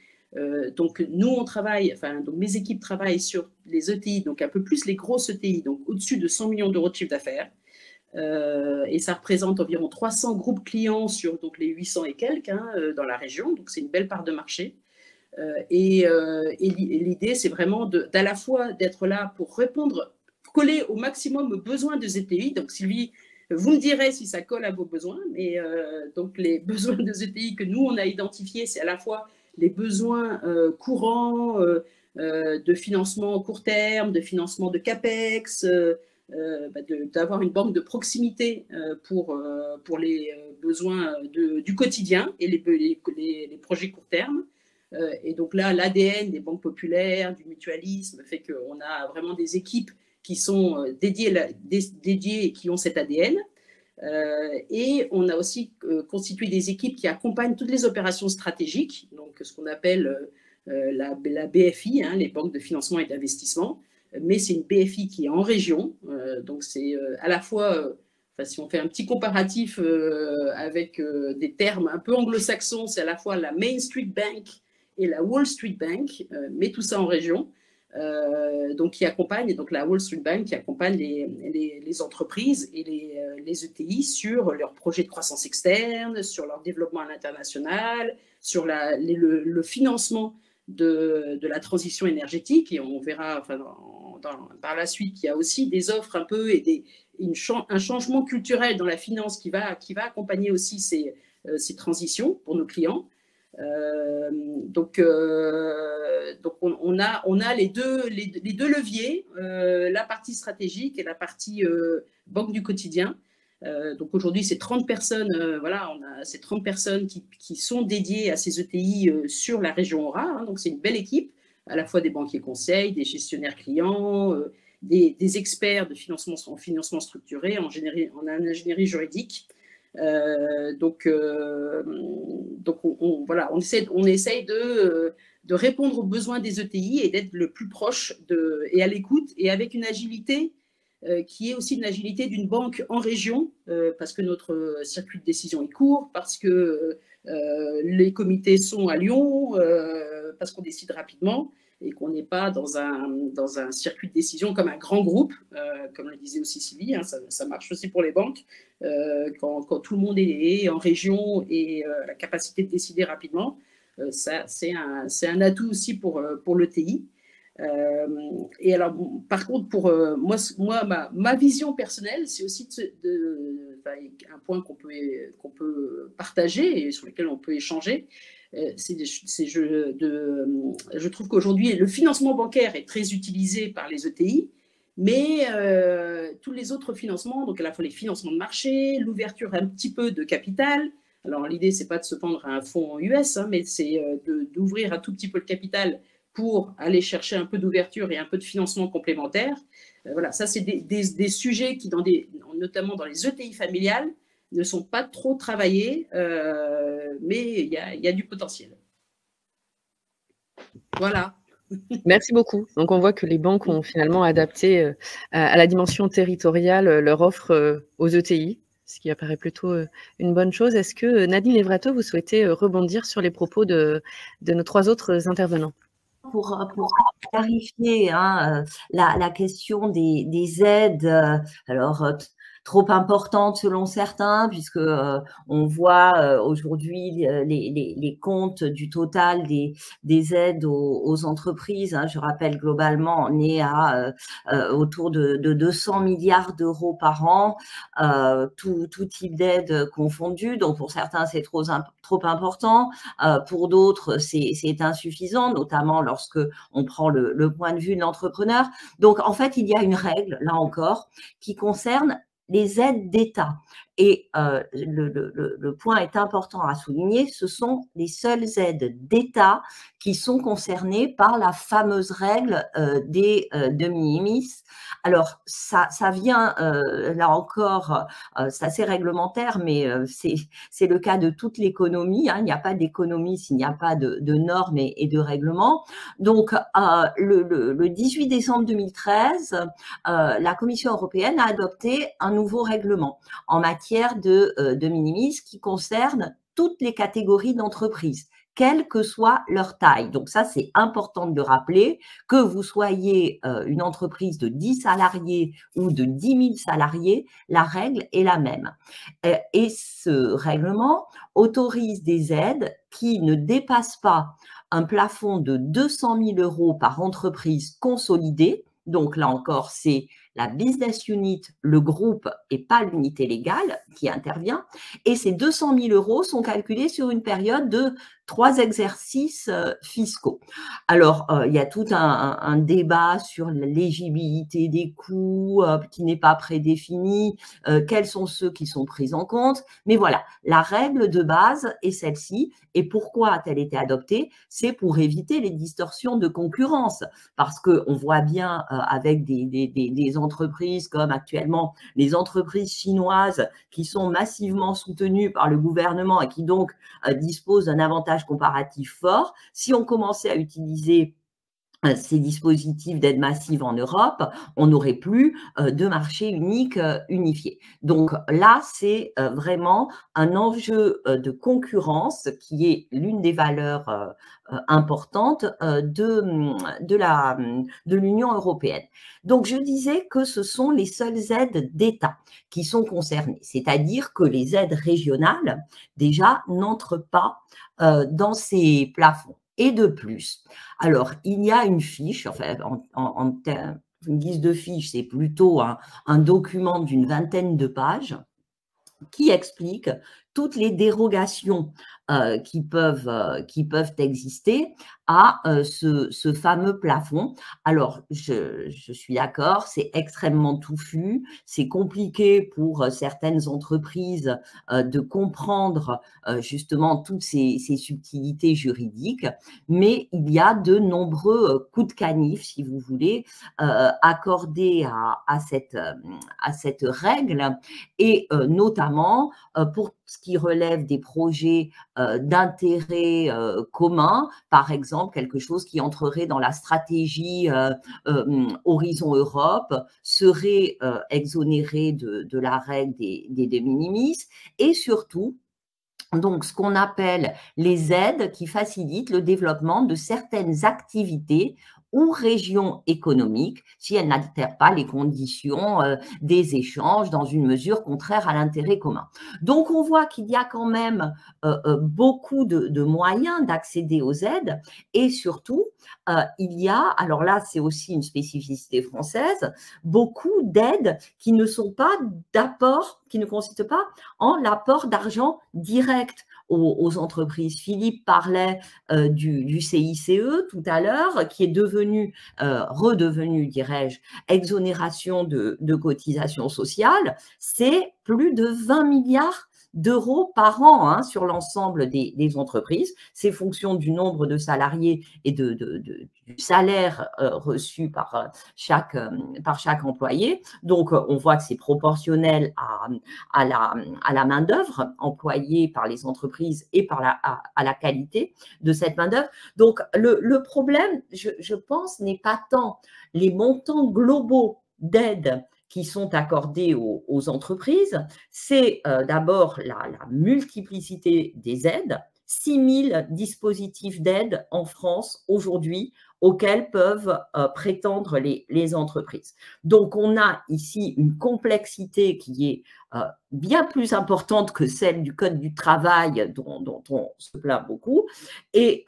Donc, nous, on travaille, donc mes équipes travaillent sur les ETI, donc un peu plus les grosses ETI, donc au-dessus de 100 millions d'euros de chiffre d'affaires. Et ça représente environ 300 groupes clients sur donc, les 800 et quelques dans la région. Donc, c'est une belle part de marché. Et l'idée, c'est vraiment d'à la fois d'être là pour coller au maximum aux besoins des ETI. Donc, Sylvie, vous me direz si ça colle à vos besoins, mais donc les besoins des ETI que nous, on a identifiés, c'est à la fois les besoins courants de financement court terme, de financement de CAPEX, d'avoir une banque de proximité pour les besoins du quotidien et les projets court terme. Et donc là, l'ADN des banques populaires, du mutualisme, fait qu'on a vraiment des équipes qui sont dédiées et qui ont cet ADN. Et on a aussi constitué des équipes qui accompagnent toutes les opérations stratégiques, donc ce qu'on appelle la BFI, hein, les banques de financement et d'investissement, mais c'est une BFI qui est en région, donc c'est à la fois, si on fait un petit comparatif avec des termes un peu anglo-saxons, c'est à la fois la Main Street Bank et la Wall Street Bank, mais tout ça en région. Donc qui accompagne, donc la Wall Street Bank qui accompagne les entreprises et les ETI sur leurs projets de croissance externe, sur leur développement à l'international, sur le financement de la transition énergétique. Et on verra par la suite qu'il y a aussi des offres un peu et un changement culturel dans la finance qui va accompagner aussi ces transitions pour nos clients. Donc on a les deux leviers, la partie stratégique et la partie banque du quotidien. Donc aujourd'hui, c'est 30 personnes, on a ces 30 personnes qui sont dédiées à ces ETI sur la région Aura. Hein, donc c'est une belle équipe, à la fois des banquiers conseils, des gestionnaires clients, des experts de financement structuré, en ingénierie juridique. Donc on essaye de répondre aux besoins des ETI et d'être le plus proche et à l'écoute et avec une agilité qui est aussi une agilité d'une banque en région parce que notre circuit de décision est court, parce que les comités sont à Lyon, parce qu'on décide rapidement. et qu'on n'est pas dans un circuit de décision comme un grand groupe, comme le disait aussi Sylvie, hein, ça marche aussi pour les banques, quand tout le monde est en région et la capacité de décider rapidement, c'est un atout aussi pour le TI. Et alors, bon, par contre, pour moi ma vision personnelle, c'est aussi un point qu'on peut partager et sur lequel on peut échanger. Je trouve qu'aujourd'hui, le financement bancaire est très utilisé par les ETI, mais tous les autres financements, donc à la fois les financements de marché, l'ouverture un petit peu de capital. Alors, l'idée, c'est pas de se tendre à un fonds US, hein, mais c'est d'ouvrir un tout petit peu le capital pour aller chercher un peu d'ouverture et un peu de financement complémentaire. Voilà, ça, c'est des sujets qui, notamment dans les ETI familiales, ne sont pas trop travaillés, mais il y a du potentiel. Voilà. Merci beaucoup. Donc, on voit que les banques ont finalement adapté à la dimension territoriale leur offre aux ETI, ce qui apparaît plutôt une bonne chose. Est-ce que, Nadine Levrato, vous souhaitez rebondir sur les propos de nos 3 autres intervenants? Pour clarifier hein, la question des aides, alors trop importantes selon certains, puisque on voit aujourd'hui les comptes du total des aides aux entreprises. Hein, je rappelle globalement, on est à autour de 200 milliards d'euros par an, tout type d'aide confondu. Donc pour certains, c'est trop important. Pour d'autres, c'est insuffisant, notamment lorsque on prend le point de vue de l'entrepreneur. Donc, en fait, il y a une règle, là encore, qui concerne les aides d'État. Et le point est important à souligner, ce sont les seules aides d'État qui sont concernées par la fameuse règle des de minimis. Alors, ça vient, là encore, c'est assez réglementaire, mais c'est le cas de toute l'économie. Hein, il n'y a pas d'économie s'il n'y a pas de normes et de règlements. Donc, le 18 décembre 2013, la Commission européenne a adopté un nouveau règlement en matière de minimis qui concerne toutes les catégories d'entreprises, quelle que soit leur taille. Donc ça, c'est important de le rappeler, que vous soyez une entreprise de 10 salariés ou de 10 000 salariés, la règle est la même. Et ce règlement autorise des aides qui ne dépassent pas un plafond de 200 000 euros par entreprise consolidée. Donc là encore, c'est la business unit, le groupe et pas l'unité légale qui intervient. Et ces 200 000 euros sont calculés sur une période de 3 exercices fiscaux. Alors, il y a tout un débat sur l'éligibilité des coûts qui n'est pas prédéfini, quels sont ceux qui sont pris en compte. Mais voilà, la règle de base est celle-ci. Et pourquoi a-t-elle été adoptée? C'est pour éviter les distorsions de concurrence. Parce qu'on voit bien avec des entreprises comme actuellement les entreprises chinoises qui sont massivement soutenues par le gouvernement et qui donc disposent d'un avantage comparatif fort. Si on commençait à utiliser ces dispositifs d'aide massive en Europe, on n'aurait plus de marché unique unifié. Donc là, c'est vraiment un enjeu de concurrence qui est l'une des valeurs importantes de l'Union européenne. Donc je disais que ce sont les seules aides d'État qui sont concernées, c'est-à-dire que les aides régionales, déjà, n'entrent pas dans ces plafonds. Et de plus, alors, il y a une fiche, enfin, une guise de fiche, c'est plutôt un document d'une vingtaine de pages qui explique toutes les dérogations qui peuvent exister à ce fameux plafond. Alors, je suis d'accord, c'est extrêmement touffu, c'est compliqué pour certaines entreprises de comprendre justement toutes ces subtilités juridiques, mais il y a de nombreux coups de canif, si vous voulez, accordés à cette règle, et notamment pour ce qui relève des projets d'intérêt commun, par exemple, quelque chose qui entrerait dans la stratégie Horizon Europe serait exonéré de la règle des de minimis, et surtout, donc ce qu'on appelle les aides qui facilitent le développement de certaines activités ou régions économiques si elles n'altèrent pas les conditions des échanges dans une mesure contraire à l'intérêt commun. Donc, on voit qu'il y a quand même beaucoup de moyens d'accéder aux aides et surtout, il y a, alors là, c'est aussi une spécificité française, beaucoup d'aides qui ne sont pas d'apport, qui ne consistent pas en l'apport d'argent direct aux entreprises. Philippe parlait du CICE tout à l'heure, qui est redevenu, dirais-je, exonération de cotisations sociales. C'est plus de 20 milliards d'euros par an hein, sur l'ensemble des entreprises. C'est fonction du nombre de salariés et du salaire reçu par chaque employé. Donc, on voit que c'est proportionnel à la main-d'œuvre employée par les entreprises et à la qualité de cette main-d'œuvre. Donc, le problème, je pense, n'est pas tant les montants globaux d'aide qui sont accordés aux entreprises, c'est d'abord la multiplicité des aides. 6 000 dispositifs d'aide en France aujourd'hui auxquels peuvent prétendre les entreprises. Donc, on a ici une complexité qui est bien plus importante que celle du Code du travail dont on se plaint beaucoup et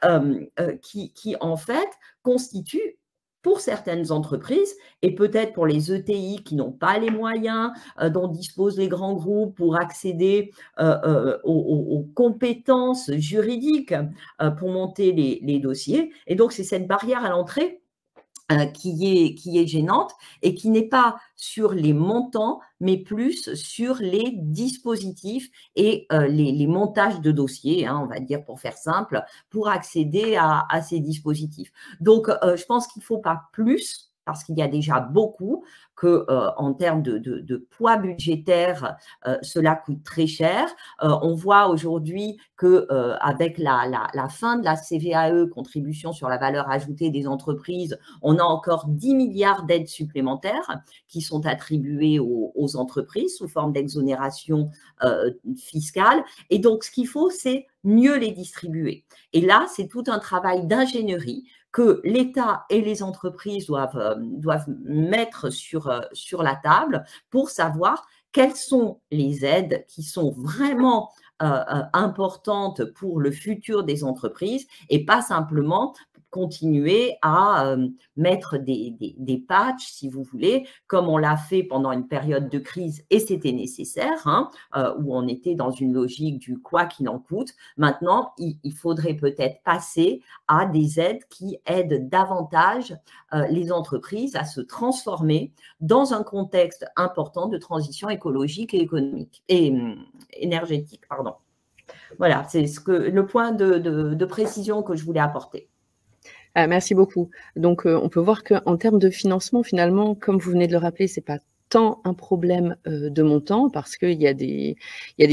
qui, en fait, constitue pour certaines entreprises et peut-être pour les ETI qui n'ont pas les moyens dont disposent les grands groupes pour accéder aux compétences juridiques pour monter les dossiers. Et donc, c'est cette barrière à l'entrée qui est gênante et qui n'est pas sur les montants, mais plus sur les dispositifs et les montages de dossiers, hein, on va dire pour faire simple, pour accéder à ces dispositifs. Donc, je pense qu'il ne faut pas plus, parce qu'il y a déjà beaucoup, qu'en termes de poids budgétaire, cela coûte très cher. On voit aujourd'hui qu'avec la fin de la CVAE, contribution sur la valeur ajoutée des entreprises, on a encore 10 milliards d'aides supplémentaires qui sont attribuées aux entreprises sous forme d'exonération fiscale. Et donc, ce qu'il faut, c'est mieux les distribuer. Et là, c'est tout un travail d'ingénierie que l'État et les entreprises doivent mettre sur la table pour savoir quelles sont les aides qui sont vraiment importantes pour le futur des entreprises et pas simplement continuer à mettre des patchs, si vous voulez, comme on l'a fait pendant une période de crise et c'était nécessaire, hein, où on était dans une logique du quoi qu'il en coûte. Maintenant, il faudrait peut-être passer à des aides qui aident davantage les entreprises à se transformer dans un contexte important de transition écologique et économique et énergétique, pardon. Voilà, c'est le point de précision que je voulais apporter. Merci beaucoup. Donc, on peut voir qu'en termes de financement, finalement, comme vous venez de le rappeler, ce n'est pas tant un problème de montant parce qu'il y a des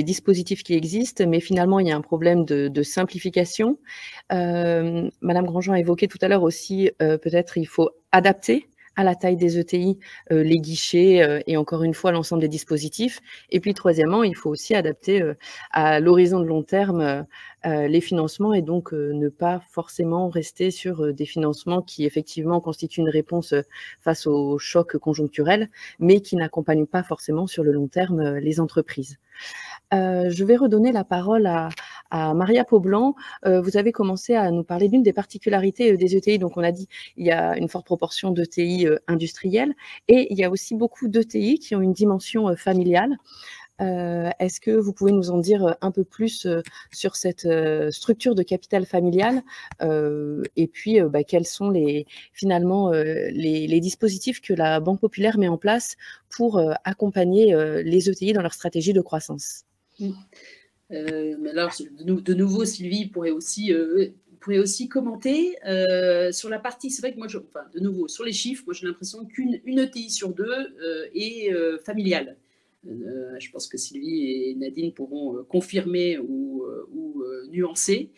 dispositifs qui existent, mais finalement, il y a un problème de simplification. Madame Grandjean a évoqué tout à l'heure aussi, peut-être il faut adapter à la taille des ETI, les guichets et encore une fois l'ensemble des dispositifs. Et puis troisièmement, il faut aussi adapter à l'horizon de long terme les financements et donc ne pas forcément rester sur des financements qui effectivement constituent une réponse face au choc conjoncturel, mais qui n'accompagnent pas forcément sur le long terme les entreprises. Je vais redonner la parole à Maria Paublanc. Vous avez commencé à nous parler d'une des particularités des ETI. Donc, on a dit il y a une forte proportion d'ETI industrielles et il y a aussi beaucoup d'ETI qui ont une dimension familiale. Est-ce que vous pouvez nous en dire un peu plus sur cette structure de capital familial et puis quels sont finalement les dispositifs que la Banque Populaire met en place pour accompagner les ETI dans leur stratégie de croissance? Mais alors, de nouveau, Sylvie pourrait aussi commenter sur la partie. C'est vrai que moi, de nouveau, sur les chiffres, moi j'ai l'impression qu'une ETI sur deux est familiale. Je pense que Sylvie et Nadine pourront confirmer ou nuancer.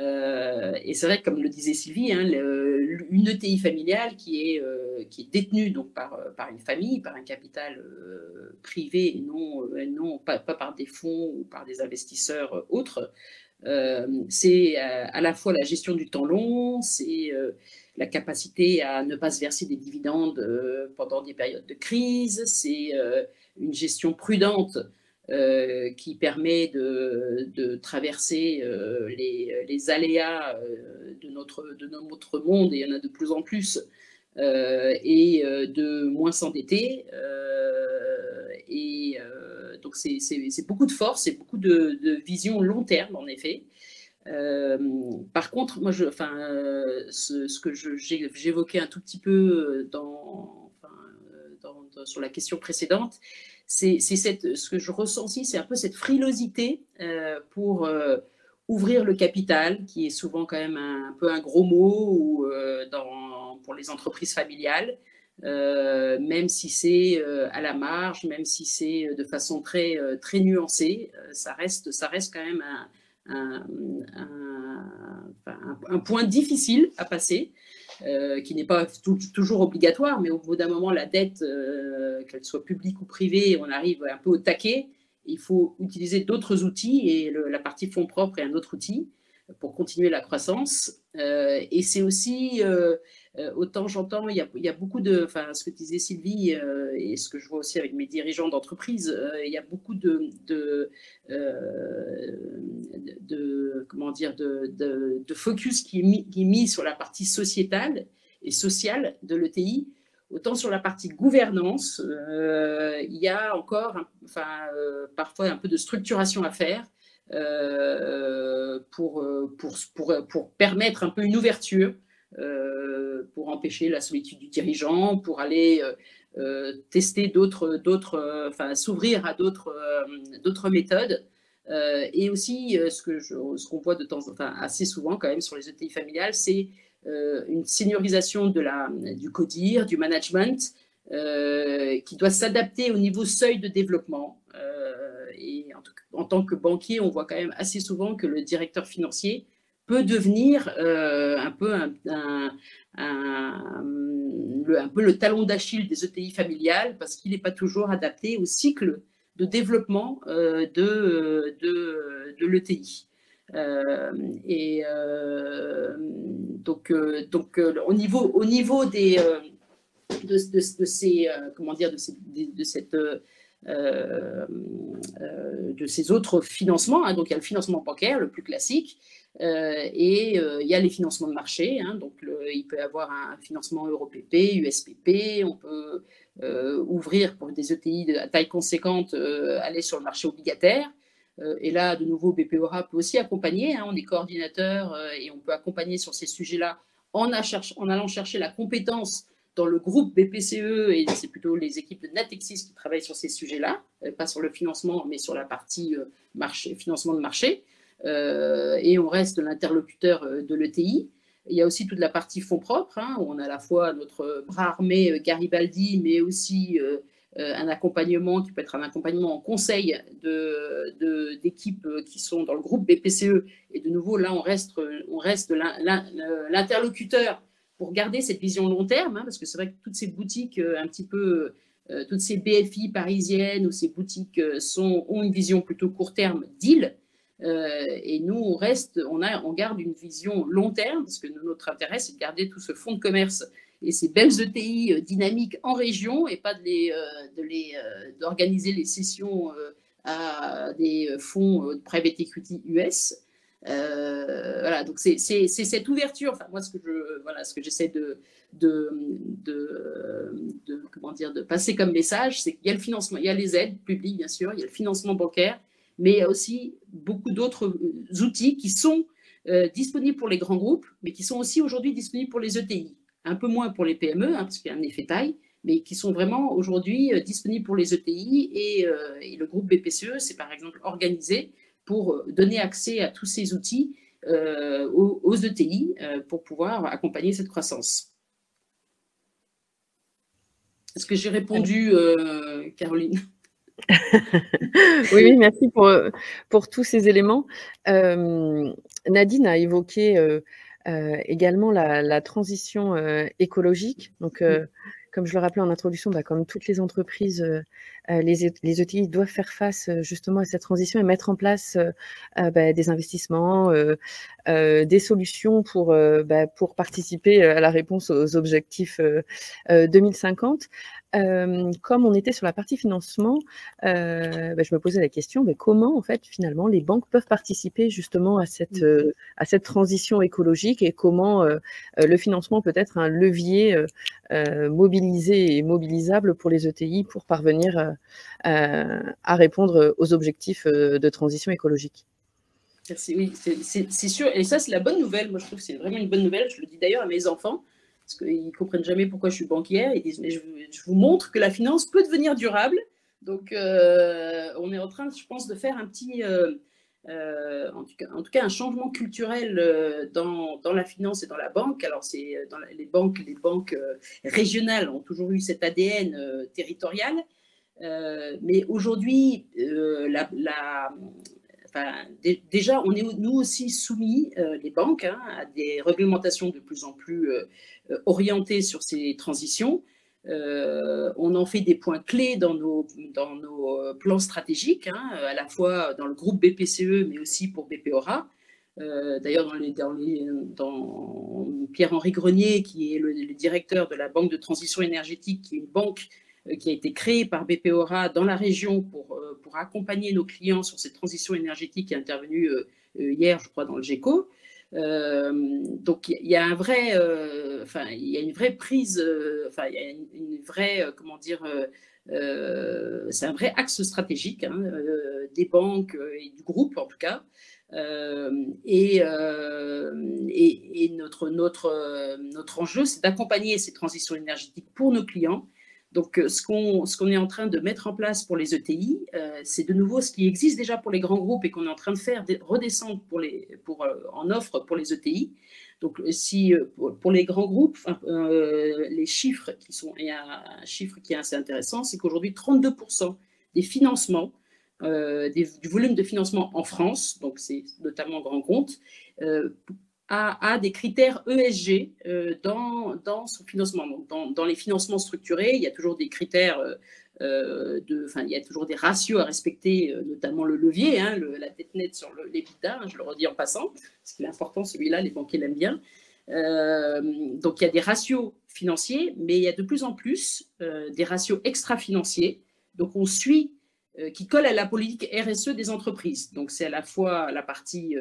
Et c'est vrai, comme le disait Sylvie, hein, une ETI familiale qui est détenue donc par une famille, par un capital privé, et non pas par des fonds ou par des investisseurs autres, c'est à la fois la gestion du temps long, c'est la capacité à ne pas se verser des dividendes pendant des périodes de crise, c'est une gestion prudente qui permet de traverser les aléas de notre monde, et il y en a de plus en plus, et de moins s'endetter. Donc c'est beaucoup de force et beaucoup de vision long terme, en effet. Par contre, moi, ce que j'évoquais un tout petit peu sur la question précédente, ce que je ressens aussi, c'est un peu cette frilosité pour ouvrir le capital, qui est souvent quand même un peu un gros mot pour les entreprises familiales, même si c'est à la marge, même si c'est de façon très, très nuancée, ça reste quand même un point difficile à passer, qui n'est pas toujours obligatoire, mais au bout d'un moment, la dette, qu'elle soit publique ou privée, on arrive un peu au taquet. Il faut utiliser d'autres outils, et la partie fonds propres est un autre outil pour continuer la croissance. Et c'est aussi, autant j'entends, il y a beaucoup ce que disait Sylvie, et ce que je vois aussi avec mes dirigeants d'entreprise, il y a beaucoup de focus qui est mis sur la partie sociétale et sociale de l'ETI. Autant sur la partie gouvernance, il y a encore parfois un peu de structuration à faire pour permettre un peu une ouverture, pour empêcher la solitude du dirigeant, pour aller tester s'ouvrir à d'autres méthodes. Et aussi, ce qu'on voit assez souvent quand même sur les ETI familiales, c'est une seniorisation du CODIR, du management, qui doit s'adapter au niveau seuil de développement. Et en tant que banquier, on voit quand même assez souvent que le directeur financier peut devenir un peu le talon d'Achille des ETI familiales, parce qu'il n'est pas toujours adapté au cycle de développement de l'ETI. Donc au niveau de ces autres financements, hein, donc il y a le financement bancaire, le plus classique, et il y a les financements de marché, hein, donc il peut y avoir un financement EuroPP, USPP, on peut ouvrir pour des ETI à taille conséquente, aller sur le marché obligataire. Et là, de nouveau, BPORA peut aussi accompagner, hein, on est coordinateur et on peut accompagner sur ces sujets-là en allant chercher la compétence dans le groupe BPCE, et c'est plutôt les équipes de Natixis qui travaillent sur ces sujets-là, pas sur le financement, mais sur la partie financement de marché. Et on reste l'interlocuteur de l'ETI. Il y a aussi toute la partie fonds propres, hein, où on a à la fois notre bras armé Garibaldi, mais aussi un accompagnement qui peut être un accompagnement en conseil d'équipes qui sont dans le groupe BPCE. Et de nouveau, là, on reste l'interlocuteur pour garder cette vision long terme, hein, parce que c'est vrai que toutes ces boutiques toutes ces BFI parisiennes ou ces boutiques ont une vision plutôt court terme, deal. Et nous, on garde une vision long terme, parce que notre intérêt, c'est de garder tout ce fonds de commerce et ces belles ETI dynamiques en région, et pas d'organiser les sessions à des fonds de private equity US. Voilà, donc c'est cette ouverture. Enfin, moi, ce que j'essaie de passer comme message, c'est qu'il y a le financement, il y a les aides publiques, bien sûr, il y a le financement bancaire, mais il y a aussi beaucoup d'autres outils qui sont disponibles pour les grands groupes, mais qui sont aussi aujourd'hui disponibles pour les ETI. Un peu moins pour les PME, hein, parce qu'il y a un effet taille, mais qui sont vraiment aujourd'hui disponibles pour les ETI. Et le groupe BPCE, c'est par exemple organisé pour donner accès à tous ces outils aux ETI pour pouvoir accompagner cette croissance. Est-ce que j'ai répondu, Caroline ? Oui, merci pour tous ces éléments. Nadine a évoqué également la transition écologique. Donc, comme je le rappelais en introduction, comme toutes les entreprises, les ETI doivent faire face justement à cette transition et mettre en place des investissements, des solutions pour participer à la réponse aux objectifs 2050. Comme on était sur la partie financement, je me posais la question, comment en fait finalement les banques peuvent participer justement à cette transition écologique et comment le financement peut être un levier mobilisé et mobilisable pour les ETI pour parvenir à répondre aux objectifs de transition écologique. Merci, oui, c'est sûr. Et ça, c'est la bonne nouvelle. Moi, je trouve que c'est vraiment une bonne nouvelle. Je le dis d'ailleurs à mes enfants, parce qu'ils ne comprennent jamais pourquoi je suis banquière. Ils disent, mais je vous montre que la finance peut devenir durable. Donc, on est en train, je pense, de faire un petit, en tout cas, un changement culturel dans la finance et dans la banque. Alors, c'est dans les banques régionales ont toujours eu cet ADN territorial. Mais aujourd'hui, déjà, on est nous aussi soumis, les banques, à des réglementations de plus en plus orientées sur ces transitions. On en fait des points clés dans nos plans stratégiques, à la fois dans le groupe BPCE, mais aussi pour BPORA. D'ailleurs, dans Pierre-Henri Grenier, qui est le directeur de la Banque de transition énergétique, qui est une banque qui a été créée par BPORA dans la région pour accompagner nos clients sur cette transition énergétique qui est intervenue hier, je crois, dans le GECO. Donc, il y a il y a une vraie prise, il y a une vraie, c'est un vrai axe stratégique des banques et du groupe, en tout cas. Et notre enjeu, c'est d'accompagner ces transitions énergétiques pour nos clients. Donc, ce qu'on est en train de mettre en place pour les ETI, c'est de nouveau ce qui existe déjà pour les grands groupes et qu'on est en train de faire redescendre en offre pour les ETI. Donc, pour les grands groupes, les chiffres il y a un chiffre qui est assez intéressant, c'est qu'aujourd'hui, 32% des financements, du volume de financement en France, donc c'est notamment grand compte, a des critères ESG dans son financement. Donc dans les financements structurés, il y a toujours des critères, il y a toujours des ratios à respecter, notamment le levier, la dette nette sur l'EBITDA, je le redis en passant, parce qu'il est important, celui-là, les banquiers l'aiment bien. Donc il y a des ratios financiers, mais il y a de plus en plus des ratios extra-financiers. Donc on suit qui colle à la politique RSE des entreprises. Donc, c'est à la fois la partie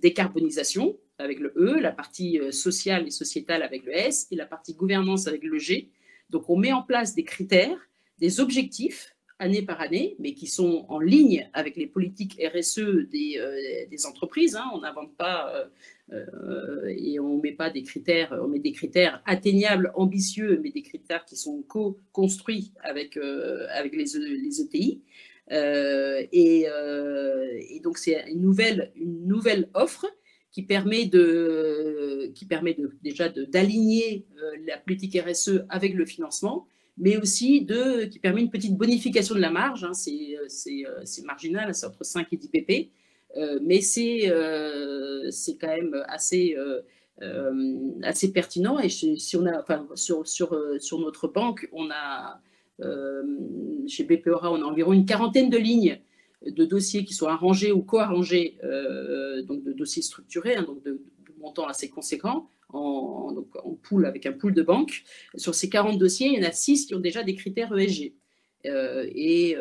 décarbonisation avec le E, la partie sociale et sociétale avec le S, et la partie gouvernance avec le G. Donc, on met en place des critères, des objectifs, année par année, mais qui sont en ligne avec les politiques RSE des entreprises. On n'invente pas et on met pas des critères, on met des critères atteignables, ambitieux, mais des critères qui sont co-construits avec les ETI. Et donc c'est une nouvelle offre qui permet déjà d'aligner la politique RSE avec le financement, mais aussi qui permet une petite bonification de la marge. C'est marginal, c'est entre 5 et 10 pp. Mais c'est quand même assez pertinent. Et si on a, sur notre banque, on a chez BPORA, on a environ une quarantaine de lignes de dossiers qui sont arrangés ou co-arrangés, donc de dossiers structurés, donc de montants assez conséquents, en pool, avec un pool de banques. Sur ces 40 dossiers, il y en a 6 qui ont déjà des critères ESG. Et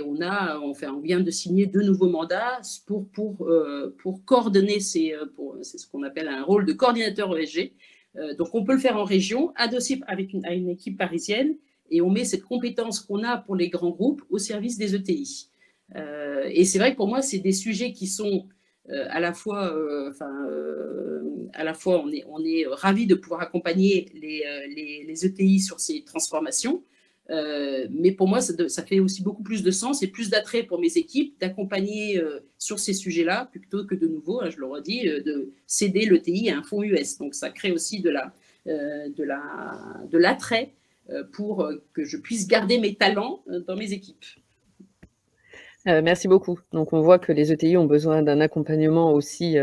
on vient de signer 2 nouveaux mandats pour coordonner c'est ce qu'on appelle un rôle de coordinateur ESG. Donc on peut le faire en région, adossé avec une équipe parisienne, et on met cette compétence qu'on a pour les grands groupes au service des ETI. Et c'est vrai que pour moi, c'est des sujets qui sont à la fois on est ravis de pouvoir accompagner les ETI sur ces transformations. Mais pour moi, ça fait aussi beaucoup plus de sens et plus d'attrait pour mes équipes d'accompagner sur ces sujets-là plutôt que de nouveau, je le redis, de céder l'ETI à un fonds US. Donc, ça crée aussi de l'attrait pour que je puisse garder mes talents dans mes équipes. Merci beaucoup. Donc, on voit que les ETI ont besoin d'un accompagnement aussi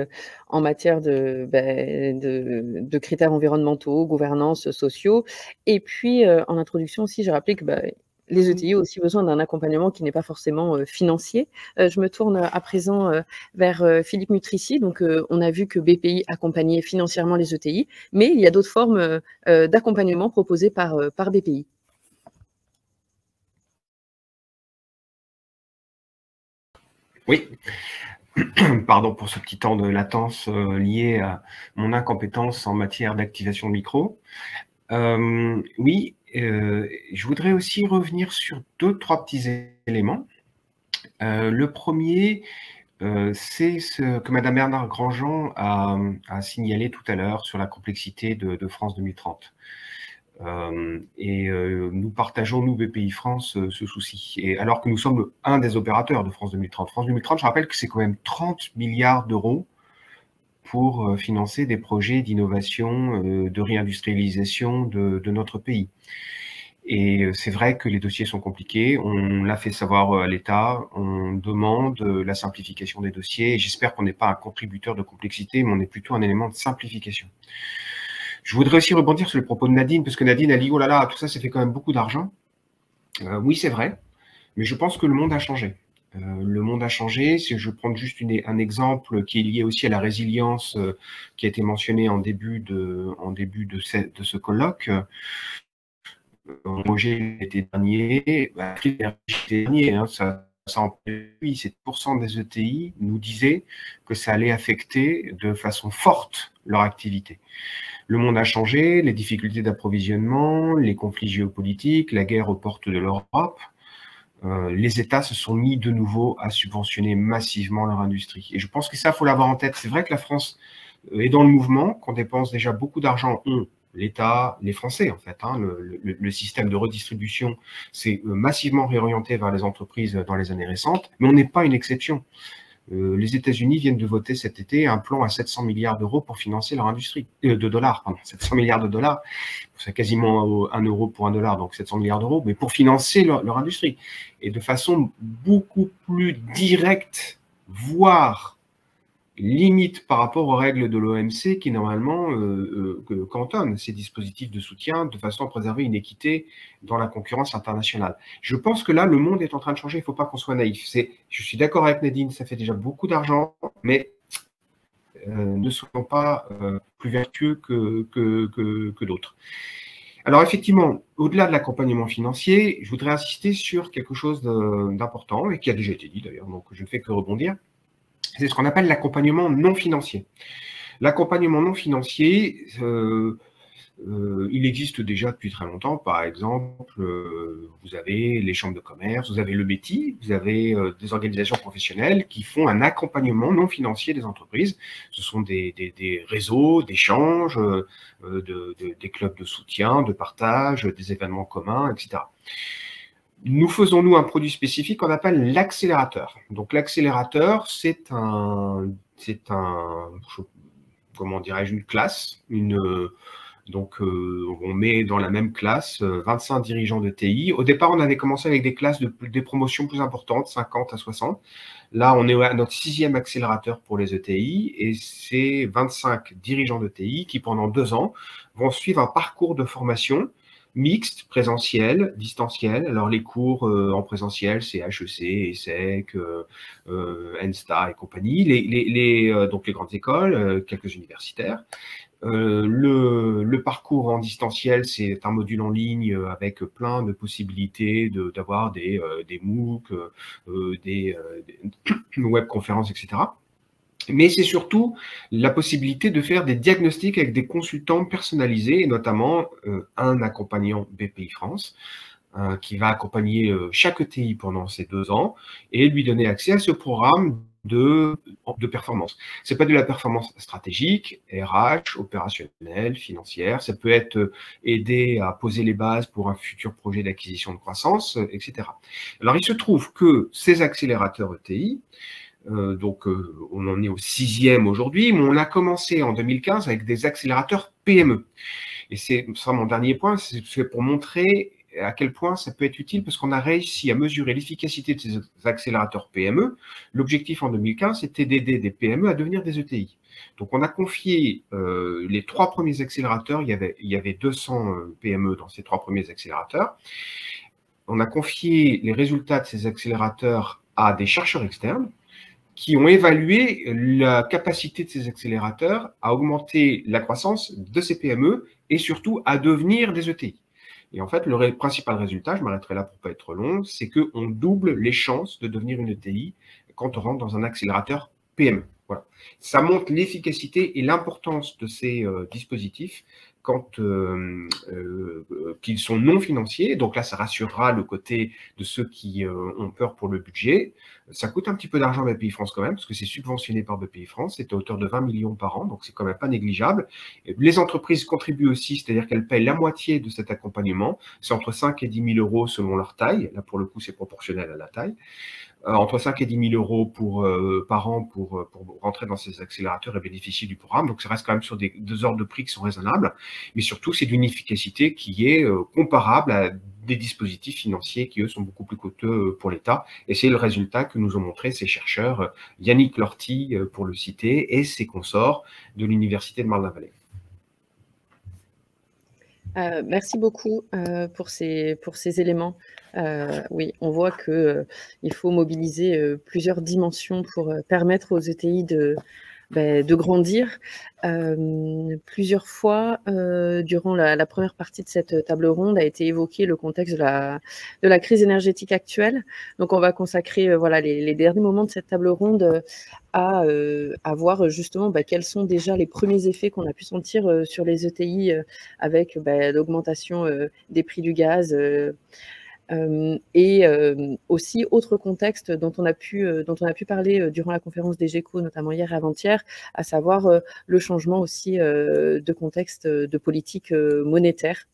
en matière de critères environnementaux, gouvernance, sociaux. Et puis, en introduction aussi, j'ai rappelé que les ETI ont aussi besoin d'un accompagnement qui n'est pas forcément financier. Je me tourne à présent vers Philippe Mutrici. Donc, on a vu que BPI accompagnait financièrement les ETI, mais il y a d'autres formes d'accompagnement proposées par BPI. Oui, pardon pour ce petit temps de latence lié à mon incompétence en matière d'activation de micro. Oui, je voudrais aussi revenir sur 2-3 petits éléments. Le premier, c'est ce que Madame Bernard Grandjean a signalé tout à l'heure sur la complexité de France 2030. Nous partageons, nous, BPI France, ce souci. Et alors que nous sommes un des opérateurs de France 2030. France 2030, je rappelle que c'est quand même 30 milliards d'euros pour financer des projets d'innovation, de réindustrialisation de notre pays. Et c'est vrai que les dossiers sont compliqués. On l'a fait savoir à l'État. On demande la simplification des dossiers. Et j'espère qu'on n'est pas un contributeur de complexité, mais on est plutôt un élément de simplification. Je voudrais aussi rebondir sur les propos de Nadine, parce que Nadine a dit « Oh là là, tout ça, ça fait quand même beaucoup d'argent ». Oui, c'est vrai, mais je pense que le monde a changé. Le monde a changé. Si je prends juste un exemple qui est lié aussi à la résilience qui a été mentionné en début de ce colloque. L'été dernier, oui, 7% des ETI nous disaient que ça allait affecter de façon forte leur activité. Le monde a changé, les difficultés d'approvisionnement, les conflits géopolitiques, la guerre aux portes de l'Europe. Les États se sont mis de nouveau à subventionner massivement leur industrie. Et je pense que ça, il faut l'avoir en tête. C'est vrai que la France est dans le mouvement, qu'on dépense déjà beaucoup d'argent, l'État, les Français en fait. Le système de redistribution s'est massivement réorienté vers les entreprises dans les années récentes, mais on n'est pas une exception. Les États-Unis viennent de voter cet été un plan à 700 milliards d'euros pour financer leur industrie, de dollars, pardon, 700 milliards de dollars, c'est quasiment 1 euro pour 1 dollar, donc 700 milliards d'euros, mais pour financer leur industrie. Et de façon beaucoup plus directe, voire limite par rapport aux règles de l'OMC qui normalement cantonnent ces dispositifs de soutien de façon à préserver une équité dans la concurrence internationale. Je pense que là, le monde est en train de changer, il ne faut pas qu'on soit naïf. Je suis d'accord avec Nadine, ça fait déjà beaucoup d'argent, mais ne soyons pas plus vertueux que d'autres. Alors effectivement, au-delà de l'accompagnement financier, je voudrais insister sur quelque chose d'important, et qui a déjà été dit d'ailleurs, donc je ne fais que rebondir. C'est ce qu'on appelle l'accompagnement non financier. L'accompagnement non financier, il existe déjà depuis très longtemps. Par exemple, vous avez les chambres de commerce, vous avez le METI, vous avez des organisations professionnelles qui font un accompagnement non financier des entreprises. Ce sont des réseaux d'échanges, des clubs de soutien, de partage, des événements communs, etc. Nous faisons, nous, un produit spécifique qu'on appelle l'accélérateur. Donc, l'accélérateur, c'est comment dirais-je, une classe. Donc, on met dans la même classe 25 dirigeants de TI. Au départ, on avait commencé avec des classes des promotions plus importantes, 50 à 60. Là, on est à notre 6e accélérateur pour les ETI et c'est 25 dirigeants de TI qui, pendant 2 ans, vont suivre un parcours de formation mixte, présentiel, distanciel. Alors, les cours en présentiel, c'est HEC, ESSEC, ENSTA et compagnie, donc les grandes écoles, quelques universitaires. Le parcours en distanciel, c'est un module en ligne avec plein de possibilités d'avoir des MOOC, des webconférences, etc. Mais c'est surtout la possibilité de faire des diagnostics avec des consultants personnalisés, et notamment un accompagnant BPI France, qui va accompagner chaque ETI pendant ces 2 ans et lui donner accès à ce programme de performance. Ce n'est pas de la performance stratégique, RH, opérationnelle, financière. Ça peut être aider à poser les bases pour un futur projet d'acquisition de croissance, etc. Alors, il se trouve que ces accélérateurs ETI, on en est au 6e aujourd'hui, mais on a commencé en 2015 avec des accélérateurs PME. Et c'est ça mon dernier point, c'est pour montrer à quel point ça peut être utile, parce qu'on a réussi à mesurer l'efficacité de ces accélérateurs PME. L'objectif en 2015, c'était d'aider des PME à devenir des ETI. Donc, on a confié les 3 premiers accélérateurs, il y avait 200 PME dans ces 3 premiers accélérateurs. On a confié les résultats de ces accélérateurs à des chercheurs externes qui ont évalué la capacité de ces accélérateurs à augmenter la croissance de ces PME et surtout à devenir des ETI. Et en fait, le principal résultat, je m'arrêterai là pour ne pas être long, c'est qu'on double les chances de devenir une ETI quand on rentre dans un accélérateur PME. Voilà. Ça montre l'efficacité et l'importance de ces dispositifs quand qu'ils sont non financiers. Donc là, ça rassurera le côté de ceux qui ont peur pour le budget. Ça coûte un petit peu d'argent à BPI France quand même, parce que c'est subventionné par BPI France, c'est à hauteur de 20 millions par an, donc c'est quand même pas négligeable. Et les entreprises contribuent aussi, c'est-à-dire qu'elles payent la moitié de cet accompagnement, c'est entre 5 et 10 000 euros selon leur taille, là pour le coup c'est proportionnel à la taille. Entre 5 et 10 000 euros par an pour rentrer dans ces accélérateurs et bénéficier du programme. Donc, ça reste quand même sur des ordres de prix qui sont raisonnables. Mais surtout, c'est d'une efficacité qui est comparable à des dispositifs financiers qui, eux, sont beaucoup plus coûteux pour l'État. Et c'est le résultat que nous ont montré ces chercheurs, Yannick Lorty, pour le citer, et ses consorts de l'Université de Marne-la-Vallée. Merci beaucoup pour ces éléments. Oui, on voit qu'il faut mobiliser plusieurs dimensions pour permettre aux ETI de grandir. Plusieurs fois, durant la première partie de cette table ronde, a été évoqué le contexte de la crise énergétique actuelle. Donc, on va consacrer voilà, les derniers moments de cette table ronde à voir justement quels sont déjà les premiers effets qu'on a pu sentir sur les ETI avec l'augmentation des prix du gaz, et aussi autre contexte dont on a pu parler durant la conférence des GECO, notamment hier et avant-hier, à savoir le changement aussi de contexte de politique monétaire.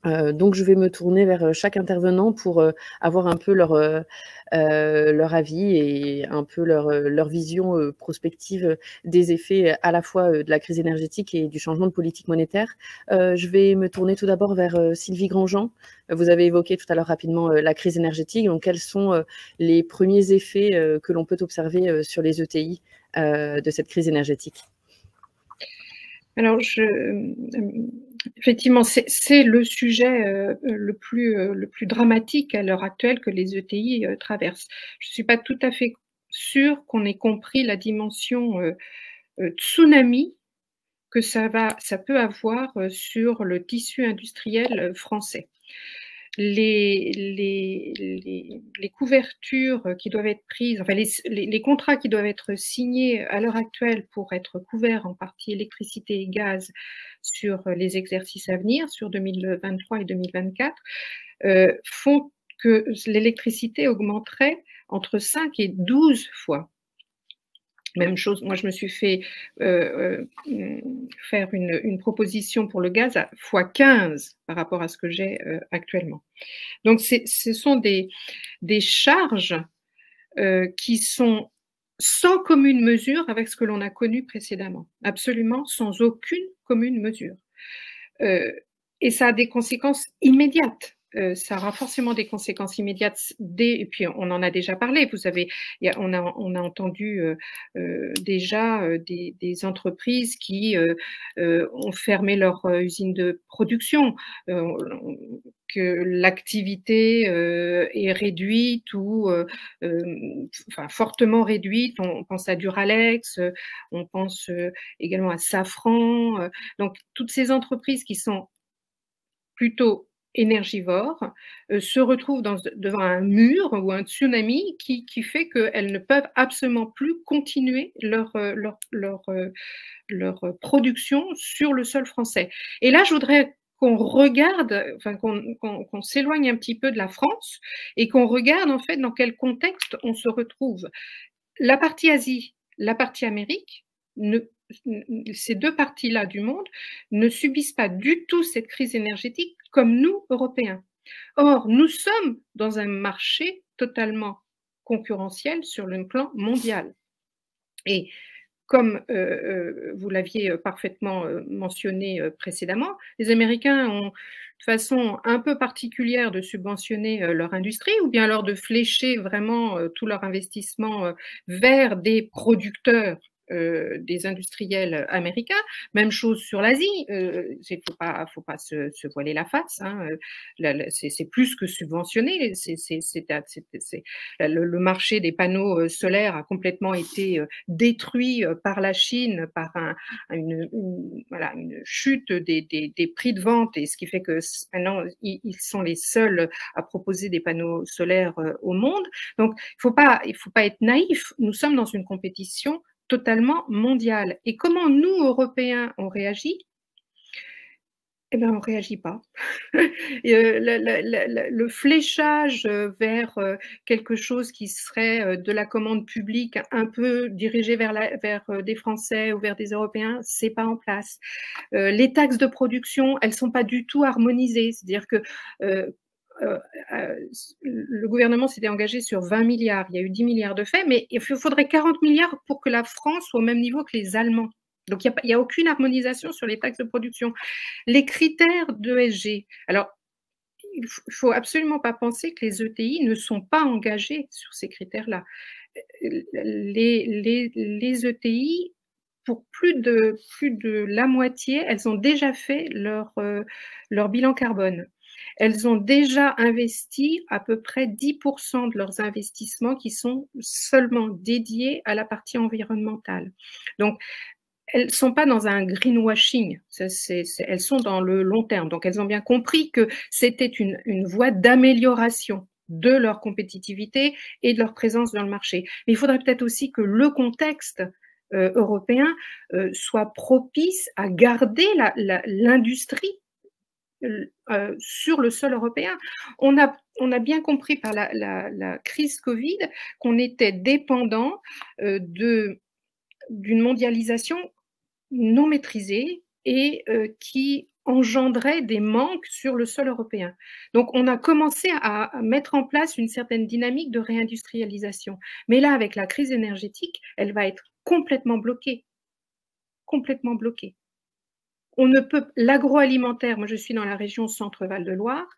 Donc, je vais me tourner vers chaque intervenant pour avoir un peu leur avis et un peu leur vision prospective des effets à la fois de la crise énergétique et du changement de politique monétaire. Je vais me tourner tout d'abord vers Sylvie Grandjean. Vous avez évoqué tout à l'heure rapidement la crise énergétique. Donc, quels sont les premiers effets que l'on peut observer sur les ETI de cette crise énergétique ? Alors, effectivement, c'est le sujet le plus dramatique à l'heure actuelle que les ETI traversent. Je ne suis pas tout à fait sûre qu'on ait compris la dimension tsunami que ça peut avoir sur le tissu industriel français. Les couvertures qui doivent être prises, enfin les contrats qui doivent être signés à l'heure actuelle pour être couverts en partie électricité et gaz sur les exercices à venir, sur 2023 et 2024, font que l'électricité augmenterait entre 5 et 12 fois. Même chose, moi je me suis fait faire une proposition pour le gaz à x15 par rapport à ce que j'ai actuellement. Donc ce sont des charges qui sont sans commune mesure avec ce que l'on a connu précédemment, absolument sans aucune commune mesure. Et ça a des conséquences immédiates. Ça aura forcément des conséquences immédiates et puis on en a déjà parlé. Vous savez, on a entendu déjà des entreprises qui ont fermé leur usine de production, que l'activité est réduite ou enfin fortement réduite. On pense à Duralex, on pense également à Safran. Donc toutes ces entreprises qui sont plutôt énergivores se retrouvent devant un mur ou un tsunami qui fait qu'elles ne peuvent absolument plus continuer leur production sur le sol français. Et là, je voudrais qu'on regarde, enfin qu'on s'éloigne un petit peu de la France et qu'on regarde en fait dans quel contexte on se retrouve. La partie Asie, la partie Amérique, ces deux parties-là du monde ne subissent pas du tout cette crise énergétique comme nous, Européens. Or, nous sommes dans un marché totalement concurrentiel sur le plan mondial. Et comme vous l'aviez parfaitement mentionné précédemment, les Américains ont de façon un peu particulière de subventionner leur industrie ou bien alors de flécher vraiment tout leur investissement vers des producteurs des industriels américains. Même chose sur l'Asie. Faut pas se voiler la face. Hein. C'est plus que subventionné. Le marché des panneaux solaires a complètement été détruit par la Chine, par une chute des prix de vente, et ce qui fait que maintenant ils sont les seuls à proposer des panneaux solaires au monde. Donc il faut pas être naïf. Nous sommes dans une compétition totalement mondiale. Et comment nous, Européens, on réagit? Eh bien, on ne réagit pas. Le fléchage vers quelque chose qui serait de la commande publique un peu dirigé vers des Français ou vers des Européens, c'est pas en place. Les taxes de production, elles sont pas du tout harmonisées. C'est-à-dire que le gouvernement s'était engagé sur 20 milliards. Il y a eu 10 milliards de faits, mais il faudrait 40 milliards pour que la France soit au même niveau que les Allemands. Donc, il n'y a aucune harmonisation sur les taxes de production. Les critères d'ESG. Alors, il ne faut absolument pas penser que les ETI ne sont pas engagés sur ces critères-là. Les ETI, pour plus de la moitié, elles ont déjà fait leur bilan carbone. Elles ont déjà investi à peu près 10% de leurs investissements qui sont seulement dédiés à la partie environnementale. Donc, elles ne sont pas dans un greenwashing, elles sont dans le long terme. Donc, elles ont bien compris que c'était une voie d'amélioration de leur compétitivité et de leur présence dans le marché. Mais il faudrait peut-être aussi que le contexte européen soit propice à garder l'industrie sur le sol européen. On a bien compris par la crise Covid qu'on était dépendant d'une mondialisation non maîtrisée et qui engendrait des manques sur le sol européen. Donc, on a commencé à mettre en place une certaine dynamique de réindustrialisation. Mais là, avec la crise énergétique, elle va être complètement bloquée. Complètement bloquée. On ne peut, l'agroalimentaire, moi je suis dans la région Centre-Val de Loire,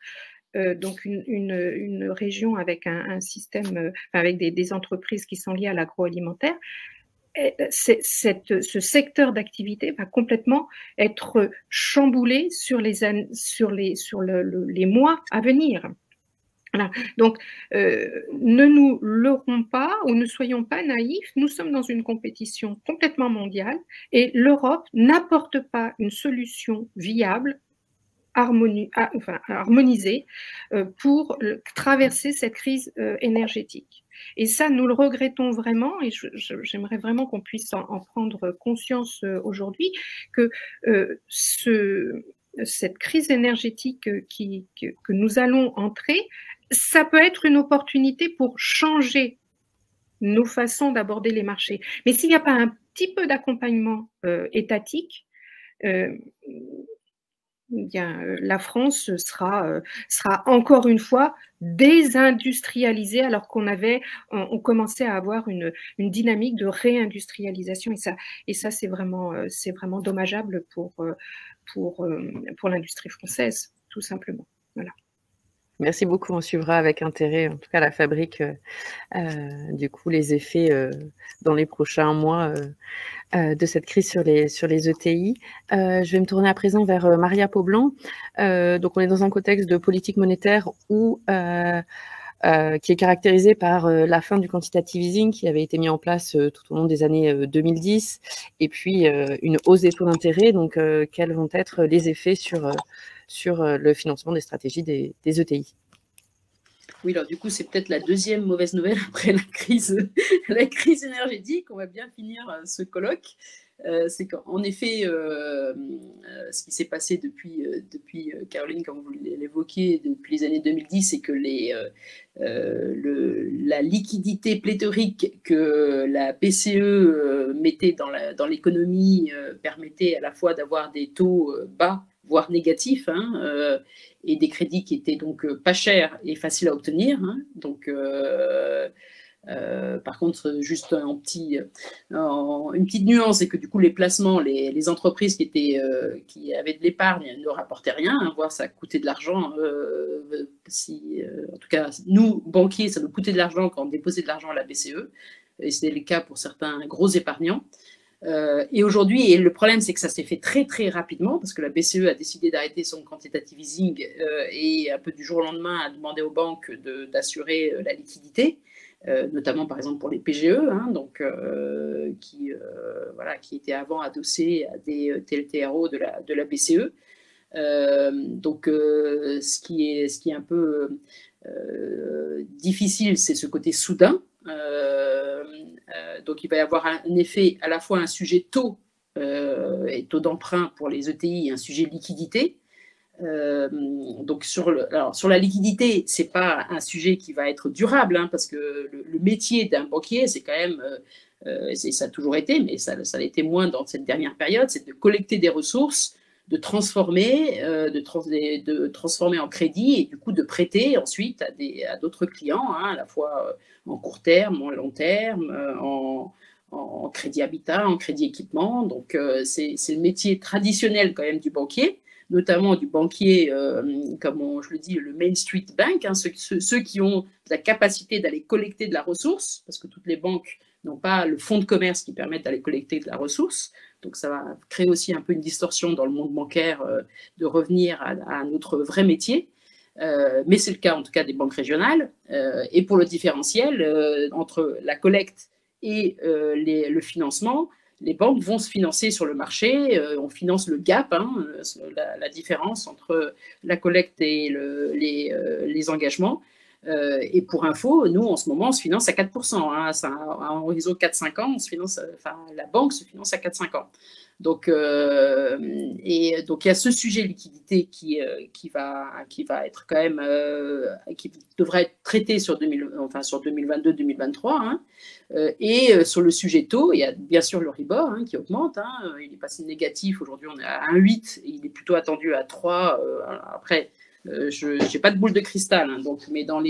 donc une région avec un système, avec des entreprises qui sont liées à l'agroalimentaire. Ce secteur d'activité va complètement être chamboulé sur les mois à venir. Voilà. Donc, ne nous leurrons pas ou ne soyons pas naïfs, nous sommes dans une compétition complètement mondiale et l'Europe n'apporte pas une solution viable, harmonisée pour traverser cette crise énergétique. Et ça, nous le regrettons vraiment et j'aimerais vraiment qu'on puisse en prendre conscience aujourd'hui que cette crise énergétique que nous allons entrer, ça peut être une opportunité pour changer nos façons d'aborder les marchés. Mais s'il n'y a pas un petit peu d'accompagnement étatique, la France sera encore une fois désindustrialisée alors on commençait à avoir une dynamique de réindustrialisation et ça c'est vraiment dommageable pour l'industrie française, tout simplement. Voilà. Merci beaucoup, on suivra avec intérêt, en tout cas la fabrique, du coup les effets dans les prochains mois de cette crise sur les ETI. Je vais me tourner à présent vers Maria Paublanc. Donc on est dans un contexte de politique monétaire qui est caractérisé par la fin du quantitative easing qui avait été mis en place tout au long des années 2010 et puis une hausse des taux d'intérêt. Donc quels vont être les effets sur le financement des stratégies des ETI? Oui, alors du coup, c'est peut-être la deuxième mauvaise nouvelle après la crise énergétique. On va bien finir ce colloque. C'est qu'en effet, ce qui s'est passé depuis Caroline, comme vous l'évoquiez, depuis les années 2010, c'est que la liquidité pléthorique que la BCE mettait dans l'économie permettait à la fois d'avoir des taux bas, voire négatifs, et des crédits qui étaient donc pas chers et faciles à obtenir. Donc, Par contre, juste une petite nuance, c'est que du coup, les placements, les entreprises qui avaient de l'épargne ne rapportaient rien, hein, voire ça coûtait de l'argent. En tout cas, nous, banquiers, ça nous coûtait de l'argent quand on déposait de l'argent à la BCE, et c'était le cas pour certains gros épargnants. Et aujourd'hui, le problème, c'est que ça s'est fait très, très rapidement, parce que la BCE a décidé d'arrêter son quantitative easing et un peu du jour au lendemain a demandé aux banques d'assurer la liquidité. Notamment par exemple pour les PGE, hein, donc, qui étaient avant adossés à des TLTRO de la BCE. Donc ce qui est un peu difficile, c'est ce côté soudain. Donc il va y avoir un effet, à la fois un sujet taux et taux d'emprunt pour les ETI et un sujet liquidité. Donc sur la liquidité, c'est pas un sujet qui va être durable, hein, parce que le métier d'un banquier, c'est quand même, ça a toujours été, mais ça l'était moins dans cette dernière période, c'est de collecter des ressources, de transformer, de transformer en crédit et du coup de prêter ensuite à d'autres clients, hein, à la fois en court terme, en long terme, en crédit habitat, en crédit équipement. Donc c'est le métier traditionnel quand même du banquier, notamment du banquier, comme je le dis, le Main Street Bank, hein, ceux qui ont la capacité d'aller collecter de la ressource, parce que toutes les banques n'ont pas le fonds de commerce qui permet d'aller collecter de la ressource. Donc ça va créer aussi un peu une distorsion dans le monde bancaire de revenir à notre vrai métier. Mais c'est le cas en tout cas des banques régionales. Et pour le différentiel entre la collecte et le financement, les banques vont se financer sur le marché, on finance le gap, hein, la différence entre la collecte et les engagements. Et pour info, nous, en ce moment, on se finance à 4%. Hein, à un horizon 4-5 ans, la banque se finance à 4-5 ans. Donc, il y a ce sujet liquidité qui va être quand même, qui devrait être traité sur 2022-2023. Hein. Et sur le sujet taux, il y a bien sûr l'Euribor qui augmente. Hein. Il est passé négatif. Aujourd'hui, on est à 1,8 et il est plutôt attendu à 3. Après, je n'ai pas de boule de cristal, hein, mais dans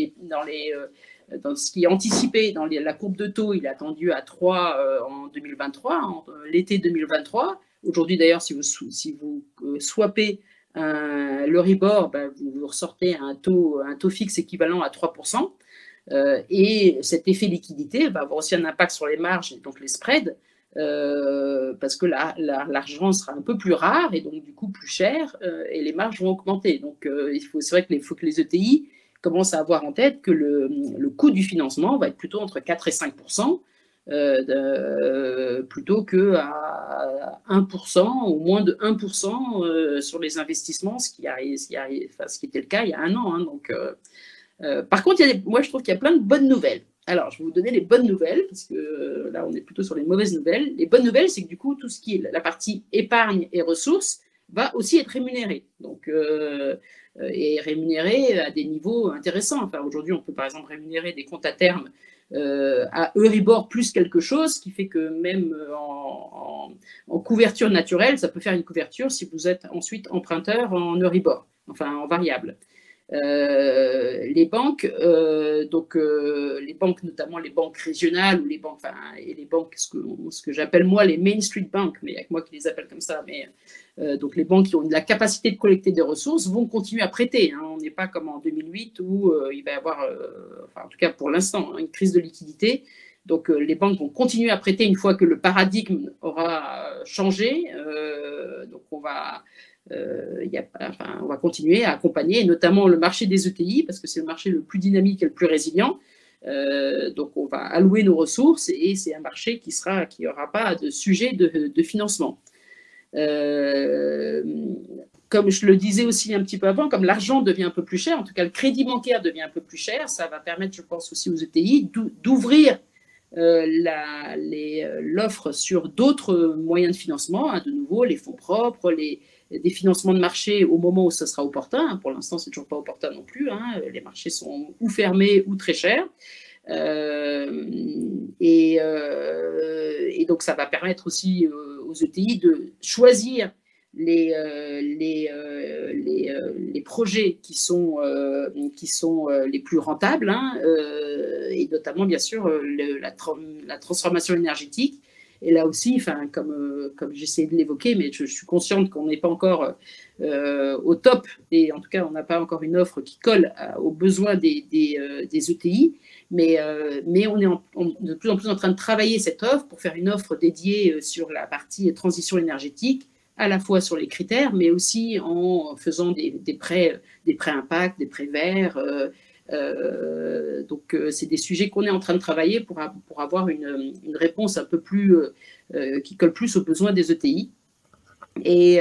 ce qui est anticipé, dans la courbe de taux, il est attendu à 3 en 2023, l'été 2023. Aujourd'hui, d'ailleurs, si vous swappez l'Euribor, vous ressortez un taux fixe équivalent à 3%. Et cet effet liquidité va avoir aussi un impact sur les marges, et donc les spreads, parce que l'argent sera un peu plus rare et donc du coup plus cher, et les marges vont augmenter. Donc c'est vrai qu'il faut que les ETI commencent à avoir en tête que le coût du financement va être plutôt entre 4 et 5%, plutôt qu'à 1% ou moins de 1% sur les investissements, ce qui était le cas il y a un an. Hein, donc, par contre, moi je trouve qu'il y a plein de bonnes nouvelles. Alors, je vais vous donner les bonnes nouvelles, parce que là, on est plutôt sur les mauvaises nouvelles. Les bonnes nouvelles, c'est que du coup, tout ce qui est la partie épargne et ressources va aussi être rémunéré. Donc, et rémunéré à des niveaux intéressants. Enfin, aujourd'hui, on peut par exemple rémunérer des comptes à terme à Euribor plus quelque chose, ce qui fait que même en couverture naturelle, ça peut faire une couverture si vous êtes ensuite emprunteur en Euribor, enfin en variable. Les banques, les banques, notamment les banques régionales ou les banques, et les banques, ce que j'appelle moi les Main Street Banks, mais il n'y a que moi qui les appelle comme ça, mais donc les banques qui ont la capacité de collecter des ressources vont continuer à prêter. Hein. On n'est pas comme en 2008 où il va y avoir, en tout cas pour l'instant, une crise de liquidité. Donc les banques vont continuer à prêter une fois que le paradigme aura changé. Donc on va continuer à accompagner, notamment le marché des ETI, parce que c'est le marché le plus dynamique et le plus résilient. Donc, on va allouer nos ressources et c'est un marché qui n'aura pas de sujet de financement. Comme je le disais aussi un petit peu avant, comme l'argent devient un peu plus cher, en tout cas le crédit bancaire devient un peu plus cher, ça va permettre, je pense aussi aux ETI, d'ouvrir l'offre sur d'autres moyens de financement, hein, de nouveau les fonds propres, des financements de marché au moment où ça sera opportun. Pour l'instant, c'est toujours pas opportun non plus. Hein. Les marchés sont ou fermés ou très chers. Et donc, ça va permettre aussi aux ETI de choisir les projets qui sont les plus rentables, hein, et notamment, bien sûr, la transformation énergétique. Et là aussi, enfin, comme j'essaie de l'évoquer, mais je suis consciente qu'on n'est pas encore au top, et en tout cas, on n'a pas encore une offre qui colle aux besoins des ETI, mais on est de plus en plus en train de travailler cette offre pour faire une offre dédiée sur la partie transition énergétique, à la fois sur les critères, mais aussi en faisant des prêts impact, des prêts verts. Donc, c'est des sujets qu'on est en train de travailler pour avoir une réponse un peu plus qui colle plus aux besoins des ETI. Et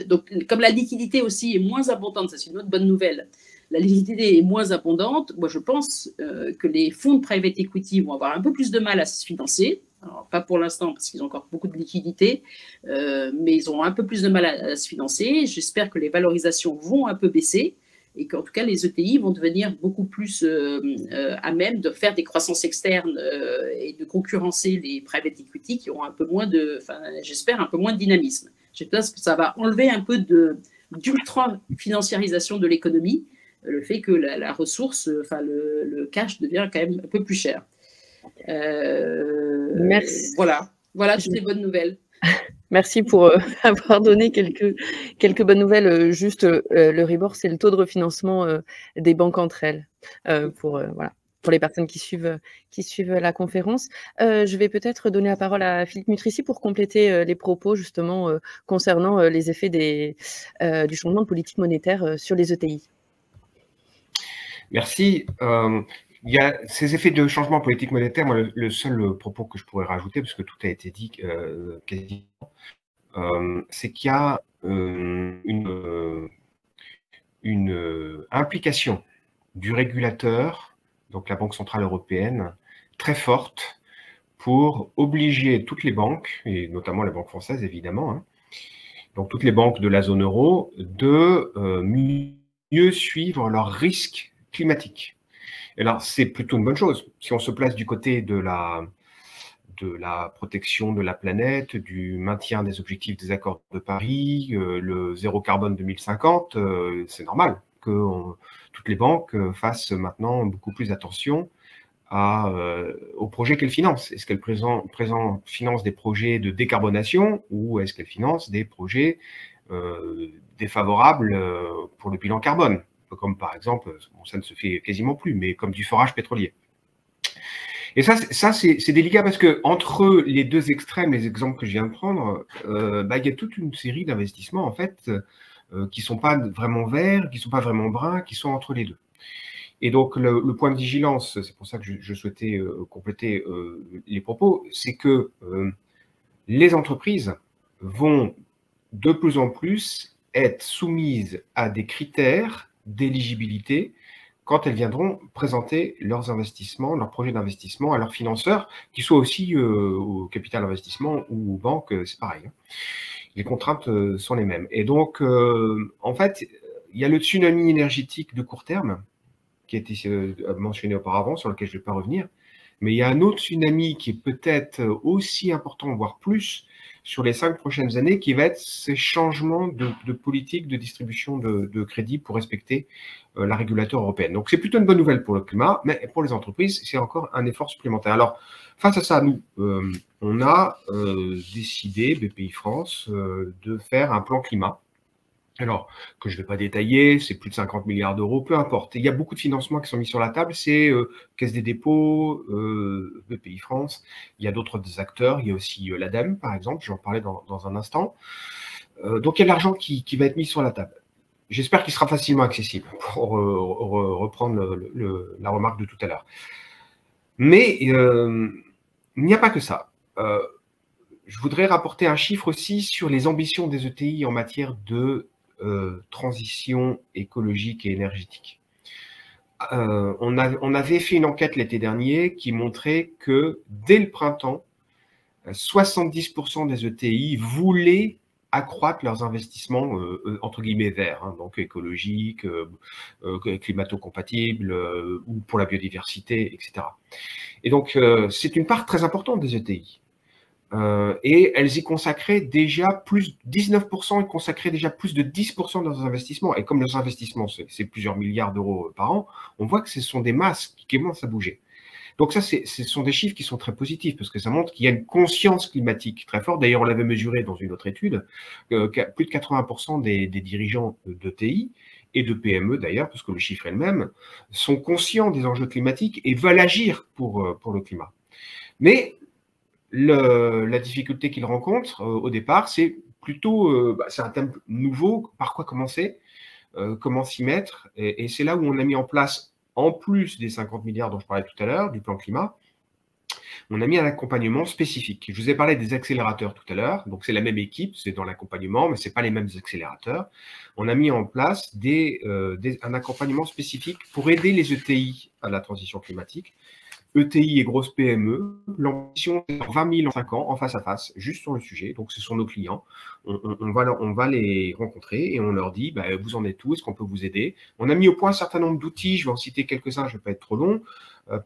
donc, comme la liquidité aussi est moins abondante, ça c'est une autre bonne nouvelle, la liquidité est moins abondante, moi je pense que les fonds de private equity vont avoir un peu plus de mal à se financer. Alors, pas pour l'instant parce qu'ils ont encore beaucoup de liquidités, mais ils auront un peu plus de mal à se financer. J'espère que les valorisations vont un peu baisser et qu'en tout cas les ETI vont devenir beaucoup plus à même de faire des croissances externes et de concurrencer les private equity qui auront un peu moins j'espère un peu moins de dynamisme. J'espère que ça va enlever un peu d'ultra-financiarisation de l'économie, le fait que la ressource, le cash devient quand même un peu plus cher. Merci. Voilà toutes les bonnes nouvelles. Merci pour avoir donné quelques bonnes nouvelles. Juste, le Rebord, c'est le taux de refinancement des banques entre elles, pour les personnes qui suivent la conférence. Je vais peut-être donner la parole à Philippe Mutrici pour compléter les propos justement concernant les effets du changement de politique monétaire sur les ETI. Merci. Il y a ces effets de changement politique monétaire. Moi, le seul propos que je pourrais rajouter, parce que tout a été dit quasiment, c'est qu'il y a une implication du régulateur, donc la Banque centrale européenne, très forte pour obliger toutes les banques, et notamment les banques françaises évidemment, hein, donc toutes les banques de la zone euro, de mieux suivre leurs risques climatiques. Et alors, c'est plutôt une bonne chose. Si on se place du côté de la protection de la planète, du maintien des objectifs des accords de Paris, le zéro carbone 2050, c'est normal que toutes les banques fassent maintenant beaucoup plus attention aux projets qu'elles financent. Est-ce qu'elles financent des projets de décarbonation ou est-ce qu'elles financent des projets défavorables pour le bilan carbone ? Comme par exemple, bon, ça ne se fait quasiment plus, mais comme du forage pétrolier. Et ça c'est délicat parce que entre les deux extrêmes, les exemples que je viens de prendre, il y a toute une série d'investissements en fait qui sont pas vraiment verts, qui sont pas vraiment bruns, qui sont entre les deux. Et donc le point de vigilance, c'est pour ça que je souhaitais compléter les propos, c'est que les entreprises vont de plus en plus être soumises à des critères d'éligibilité quand elles viendront présenter leurs investissements, leurs projets d'investissement à leurs financeurs, qu'ils soient aussi au capital investissement ou aux banques, c'est pareil. Hein. Les contraintes sont les mêmes. Et donc, en fait, il y a le tsunami énergétique de court terme, qui a été mentionné auparavant, sur lequel je ne vais pas revenir, mais il y a un autre tsunami qui est peut-être aussi important, voire plus, sur les 5 prochaines années, qui va être ces changements de politique de distribution de crédit pour respecter la régulateur européenne. Donc, c'est plutôt une bonne nouvelle pour le climat, mais pour les entreprises, c'est encore un effort supplémentaire. Alors, face à ça, nous, on a décidé, BPI France, de faire un plan climat. Alors, que je ne vais pas détailler, c'est plus de 50 milliards d'euros, peu importe. Et il y a beaucoup de financements qui sont mis sur la table, c'est Caisse des dépôts, BPI France, il y a d'autres acteurs, il y a aussi l'ADEME, par exemple, je vais en parler dans un instant. Donc, il y a de l'argent qui va être mis sur la table. J'espère qu'il sera facilement accessible, pour reprendre la remarque de tout à l'heure. Mais il n'y a pas que ça. Je voudrais rapporter un chiffre aussi sur les ambitions des ETI en matière de transition écologique et énergétique. On avait fait une enquête l'été dernier qui montrait que dès le printemps, 70% des ETI voulaient accroître leurs investissements entre guillemets verts, hein, donc écologiques, climato-compatibles ou pour la biodiversité, etc. Et donc c'est une part très importante des ETI. et elles y consacraient déjà plus 19%, elles consacraient déjà plus de 10% de leurs investissements. Et comme leurs investissements, c'est plusieurs milliards d'euros par an, on voit que ce sont des masses qui commencent à bouger. Donc ça, ce sont des chiffres qui sont très positifs parce que ça montre qu'il y a une conscience climatique très forte. D'ailleurs, on l'avait mesuré dans une autre étude, plus de 80% des dirigeants d'ETI et de PME d'ailleurs, parce que le chiffre est le même, sont conscients des enjeux climatiques et veulent agir pour le climat. Mais la difficulté qu'ils rencontrent au départ, c'est plutôt, c'est un thème nouveau, par quoi commencer, comment s'y mettre, et c'est là où on a mis en place, en plus des 50 milliards dont je parlais tout à l'heure, du plan climat, on a mis un accompagnement spécifique. Je vous ai parlé des accélérateurs tout à l'heure, donc c'est la même équipe, c'est dans l'accompagnement, mais ce n'est pas les mêmes accélérateurs. On a mis en place un accompagnement spécifique pour aider les ETI à la transition climatique. ETI et grosses PME, l'ambition c'est 20 000 en 5 ans, en face à face, juste sur le sujet. Donc, ce sont nos clients. On va les rencontrer et on leur dit, bah, vous en êtes où? Est-ce qu'on peut vous aider? On a mis au point un certain nombre d'outils. Je vais en citer quelques-uns, je ne vais pas être trop long.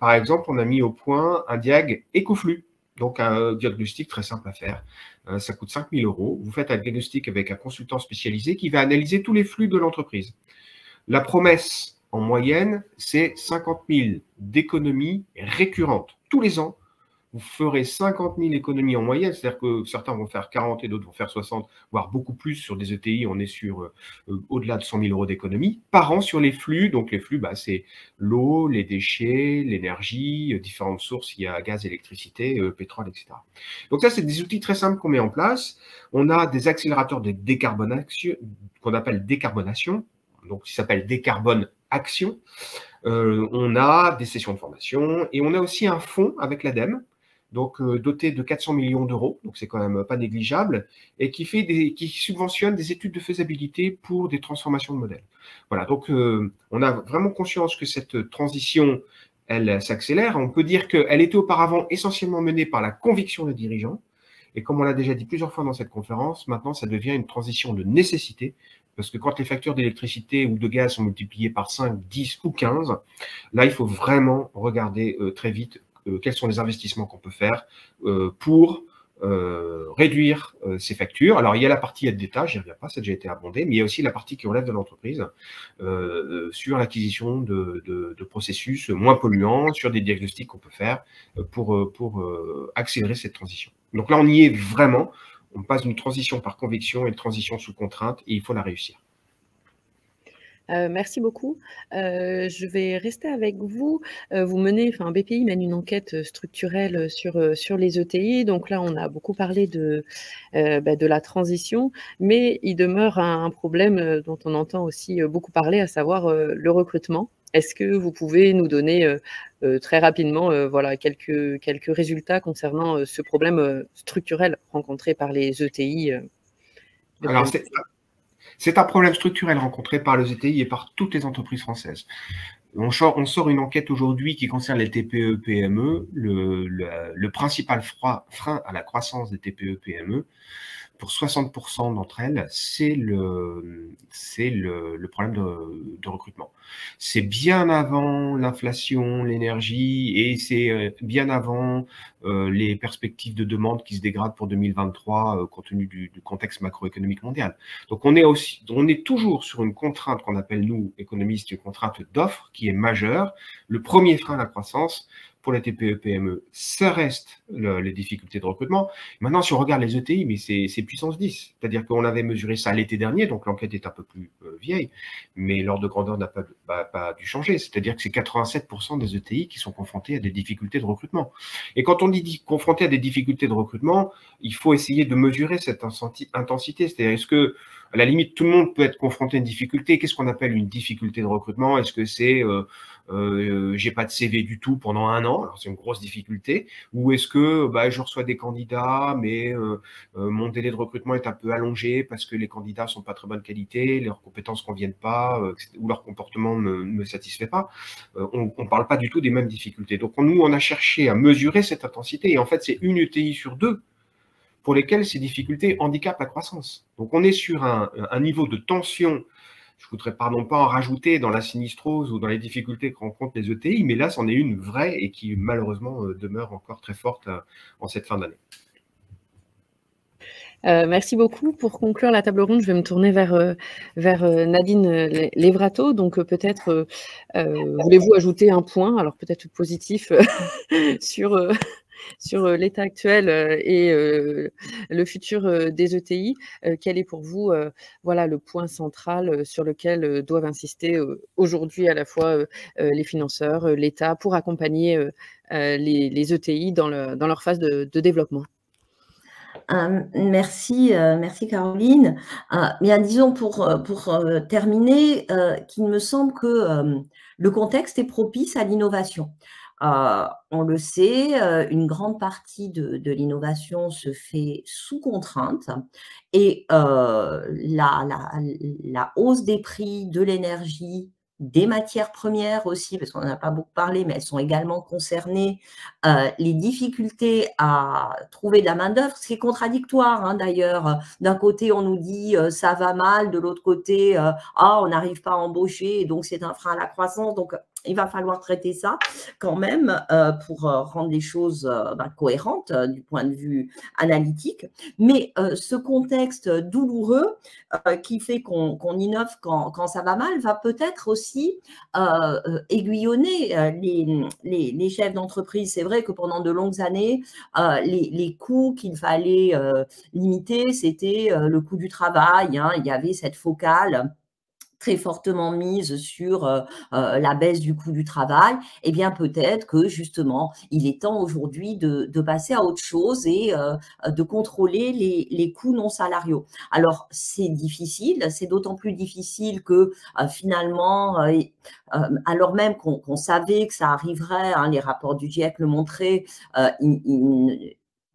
Par exemple, on a mis au point un diag écoflux. Donc, un diagnostic très simple à faire. Ça coûte 5 000 €. Vous faites un diagnostic avec un consultant spécialisé qui va analyser tous les flux de l'entreprise. La promesse, en moyenne, c'est 50 000 d'économies récurrentes. Tous les ans, vous ferez 50 000 économies en moyenne, c'est-à-dire que certains vont faire 40 et d'autres vont faire 60, voire beaucoup plus sur des ETI, on est sur au-delà de 100 000 € d'économies par an sur les flux. Donc les flux, bah, c'est l'eau, les déchets, l'énergie, différentes sources, il y a gaz, électricité, pétrole, etc. Donc ça, c'est des outils très simples qu'on met en place. On a des accélérateurs de décarbonation, qu'on appelle décarbonation, donc qui s'appelle Décarbone Action. On a des sessions de formation et on a aussi un fonds avec l'ADEME, donc doté de 400 millions d'euros, donc c'est quand même pas négligeable, et qui subventionne des études de faisabilité pour des transformations de modèles. Voilà, donc on a vraiment conscience que cette transition, elle s'accélère. On peut dire qu'elle était auparavant essentiellement menée par la conviction des dirigeants, et comme on l'a déjà dit plusieurs fois dans cette conférence, maintenant ça devient une transition de nécessité, parce que quand les factures d'électricité ou de gaz sont multipliées par 5, 10 ou 15, là, il faut vraiment regarder très vite quels sont les investissements qu'on peut faire pour réduire ces factures. Alors, il y a la partie aide d'État, j'y reviens pas, ça a déjà été abordé, mais il y a aussi la partie qui relève de l'entreprise sur l'acquisition de processus moins polluants, sur des diagnostics qu'on peut faire pour accélérer cette transition. Donc là, on y est vraiment. On passe d'une transition par conviction à une transition sous contrainte et il faut la réussir. Merci beaucoup. Je vais rester avec vous. BPI mène une enquête structurelle sur les ETI. Donc là, on a beaucoup parlé de la transition, mais il demeure un problème dont on entend aussi beaucoup parler, à savoir le recrutement. Est-ce que vous pouvez nous donner très rapidement quelques résultats concernant ce problème structurel rencontré par les ETI Alors, c'est un problème structurel rencontré par les ETI et par toutes les entreprises françaises. On sort une enquête aujourd'hui qui concerne les TPE-PME. Le principal frein à la croissance des TPE-PME, pour 60% d'entre elles, c'est le problème de recrutement. C'est bien avant l'inflation, l'énergie, et c'est bien avant les perspectives de demande qui se dégradent pour 2023 compte tenu du contexte macroéconomique mondial. Donc on est toujours sur une contrainte qu'on appelle, nous, économistes, une contrainte d'offre qui est majeure. Le premier frein à la croissance, pour les TPE-PME, ça reste les difficultés de recrutement. Maintenant, si on regarde les ETI, mais c'est puissance 10. C'est-à-dire qu'on avait mesuré ça l'été dernier, donc l'enquête est un peu plus vieille, mais l'ordre de grandeur n'a pas dû changer. C'est-à-dire que c'est 87% des ETI qui sont confrontés à des difficultés de recrutement. Et quand on dit confrontés à des difficultés de recrutement, il faut essayer de mesurer cette intensité. C'est-à-dire, est-ce que, à la limite, tout le monde peut être confronté à une difficulté? Qu'est-ce qu'on appelle une difficulté de recrutement? Est-ce que c'est j'ai pas de CV du tout pendant 1 an, alors c'est une grosse difficulté, ou est-ce que je reçois des candidats, mais mon délai de recrutement est un peu allongé parce que les candidats sont pas très bonne qualité, leurs compétences conviennent pas, ou leur comportement ne me satisfait pas. On parle pas du tout des mêmes difficultés. Donc nous, on a cherché à mesurer cette intensité, et en fait, c'est une ETI sur 2 pour lesquelles ces difficultés handicapent la croissance. Donc on est sur un niveau de tension. Je ne voudrais pas en rajouter dans la sinistrose ou dans les difficultés que rencontrent les ETI, mais là, c'en est une vraie et qui malheureusement demeure encore très forte en cette fin d'année. Merci beaucoup. Pour conclure la table ronde, je vais me tourner vers Nadine Lévrato. Donc peut-être voulez-vous ajouter un point, alors peut-être positif, sur l'état actuel et le futur des ETI. Quel est pour vous voilà, le point central sur lequel doivent insister aujourd'hui à la fois les financeurs, l'État, pour accompagner les ETI dans leur phase de développement? Merci Caroline. Bien, disons pour terminer, qu'il me semble que le contexte est propice à l'innovation. On le sait, une grande partie de l'innovation se fait sous contrainte et la hausse des prix de l'énergie, des matières premières aussi, parce qu'on n'en a pas beaucoup parlé, mais elles sont également concernées, les difficultés à trouver de la main-d'œuvre, c'est contradictoire hein, d'ailleurs. D'un côté, on nous dit ça va mal, de l'autre côté, on n'arrive pas à embaucher, et donc c'est un frein à la croissance. Donc, il va falloir traiter ça quand même pour rendre les choses cohérentes du point de vue analytique. Mais ce contexte douloureux qui fait qu'on innove quand ça va mal va peut-être aussi aiguillonner les chefs d'entreprise. C'est vrai que pendant de longues années, les coûts qu'il fallait limiter, c'était le coût du travail. Hein. Il y avait cette focale très fortement mise sur la baisse du coût du travail, eh bien peut-être que justement, il est temps aujourd'hui de passer à autre chose et de contrôler les coûts non salariaux. Alors, c'est difficile, c'est d'autant plus difficile que finalement, alors même qu'on savait que ça arriverait, hein, les rapports du GIEC le montraient,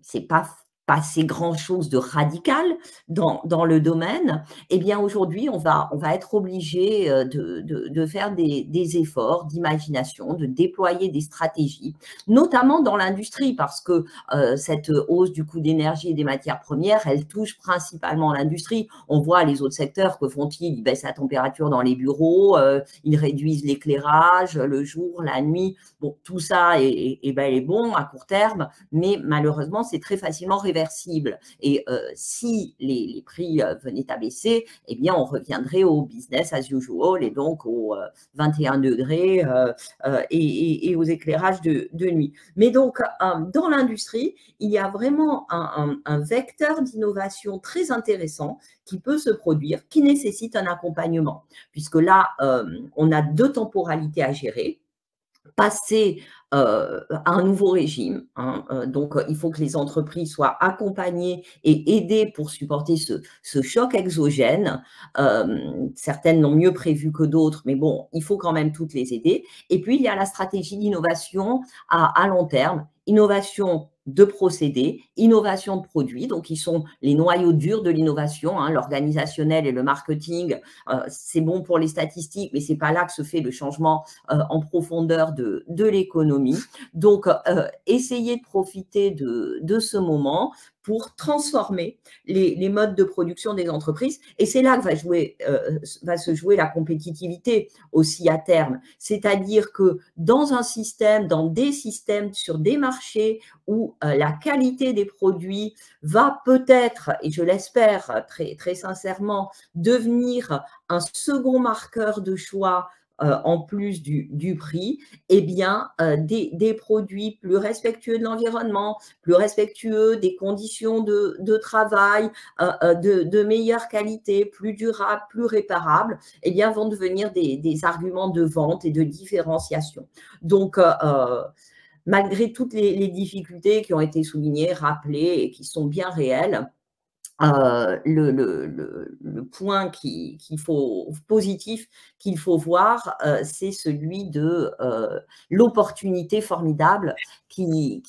c'est pas passé grand-chose de radical dans le domaine, eh bien aujourd'hui, on va être obligé de faire des efforts d'imagination, de déployer des stratégies, notamment dans l'industrie, parce que cette hausse du coût d'énergie et des matières premières, elle touche principalement l'industrie. On voit les autres secteurs, que font-ils? Ils baissent la température dans les bureaux, ils réduisent l'éclairage le jour, la nuit. Bon, tout ça est bon à court terme, mais malheureusement, c'est très facilement réversible. Et si les prix venaient à baisser, eh bien, on reviendrait au business as usual et donc aux 21 degrés et aux éclairages de nuit. Mais donc, dans l'industrie, il y a vraiment un vecteur d'innovation très intéressant qui peut se produire, qui nécessite un accompagnement, puisque là, on a deux temporalités à gérer. Passer à un nouveau régime. Hein, donc, il faut que les entreprises soient accompagnées et aidées pour supporter ce choc exogène. Certaines l'ont mieux prévu que d'autres, mais bon, il faut quand même toutes les aider. Et puis, il y a la stratégie d'innovation à long terme. Innovation de procédés, innovation de produits, donc ils sont les noyaux durs de l'innovation, hein, l'organisationnel et le marketing, c'est bon pour les statistiques, mais c'est pas là que se fait le changement en profondeur de l'économie. Donc, essayer de profiter de ce moment pour transformer les modes de production des entreprises. Et c'est là que va se jouer la compétitivité aussi à terme. C'est-à-dire que dans un système, dans des systèmes, sur des marchés où la qualité des produits va peut-être, et je l'espère très, très sincèrement, devenir un second marqueur de choix en plus du prix, eh bien, des produits plus respectueux de l'environnement, plus respectueux des conditions de travail, de meilleure qualité, plus durables, plus réparables, eh bien, vont devenir des arguments de vente et de différenciation. Donc, malgré toutes les difficultés qui ont été soulignées, rappelées et qui sont bien réelles, le point positif qu'il faut voir, c'est celui de l'opportunité formidable qui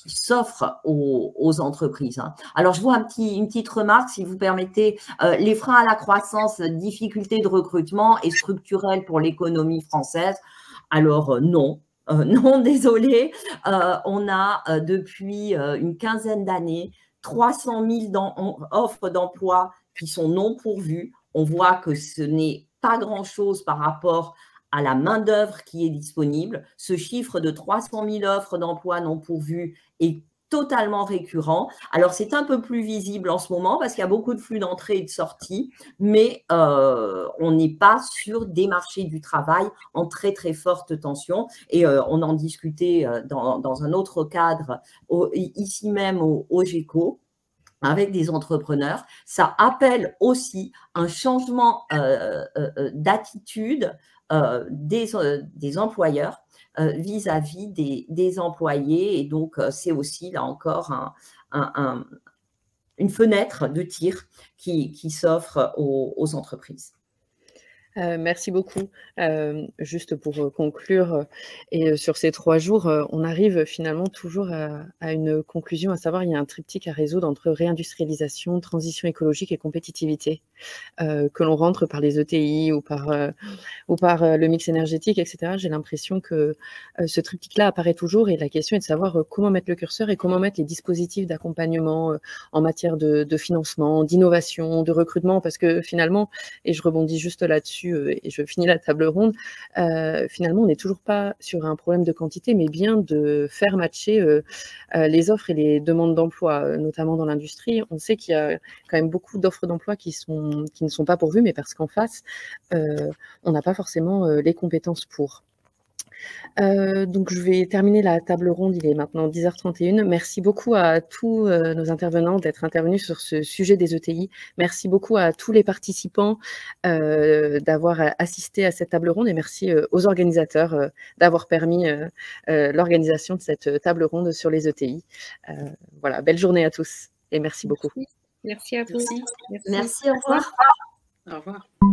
s'offre aux entreprises. Hein. Alors, je vois une petite remarque, si vous permettez. Les freins à la croissance, difficultés de recrutement est structurelle pour l'économie française. Alors, non. Non, désolé. On a depuis une quinzaine d'années 300 000 offres d'emploi qui sont non pourvues. On voit que ce n'est pas grand-chose par rapport à la main-d'œuvre qui est disponible. Ce chiffre de 300 000 offres d'emploi non pourvues est totalement récurrent. Alors, c'est un peu plus visible en ce moment parce qu'il y a beaucoup de flux d'entrée et de sortie, mais on n'est pas sur des marchés du travail en très, très forte tension. Et on en discutait dans un autre cadre, ici même au GECO, avec des entrepreneurs. Ça appelle aussi un changement d'attitude des employeurs vis-à-vis des employés. Et donc, c'est aussi, là encore, une fenêtre de tir qui s'offre aux entreprises. Merci beaucoup. Juste pour conclure, et sur ces 3 jours, on arrive finalement toujours à une conclusion, à savoir il y a un triptyque à résoudre entre réindustrialisation, transition écologique et compétitivité, que l'on rentre par les ETI ou par le mix énergétique, etc. J'ai l'impression que ce triptyque-là apparaît toujours et la question est de savoir comment mettre le curseur et comment mettre les dispositifs d'accompagnement en matière de financement, d'innovation, de recrutement, parce que finalement, et je rebondis juste là-dessus, et je finis la table ronde, finalement, on n'est toujours pas sur un problème de quantité, mais bien de faire matcher les offres et les demandes d'emploi, notamment dans l'industrie. On sait qu'il y a quand même beaucoup d'offres d'emploi qui ne sont pas pourvues, mais parce qu'en face, on n'a pas forcément les compétences pour. Donc, je vais terminer la table ronde. Il est maintenant 10h31. Merci beaucoup à tous nos intervenants d'être intervenus sur ce sujet des ETI. Merci beaucoup à tous les participants d'avoir assisté à cette table ronde et merci aux organisateurs d'avoir permis l'organisation de cette table ronde sur les ETI. Voilà, belle journée à tous et merci beaucoup. Merci à vous. Merci, au revoir. Au revoir.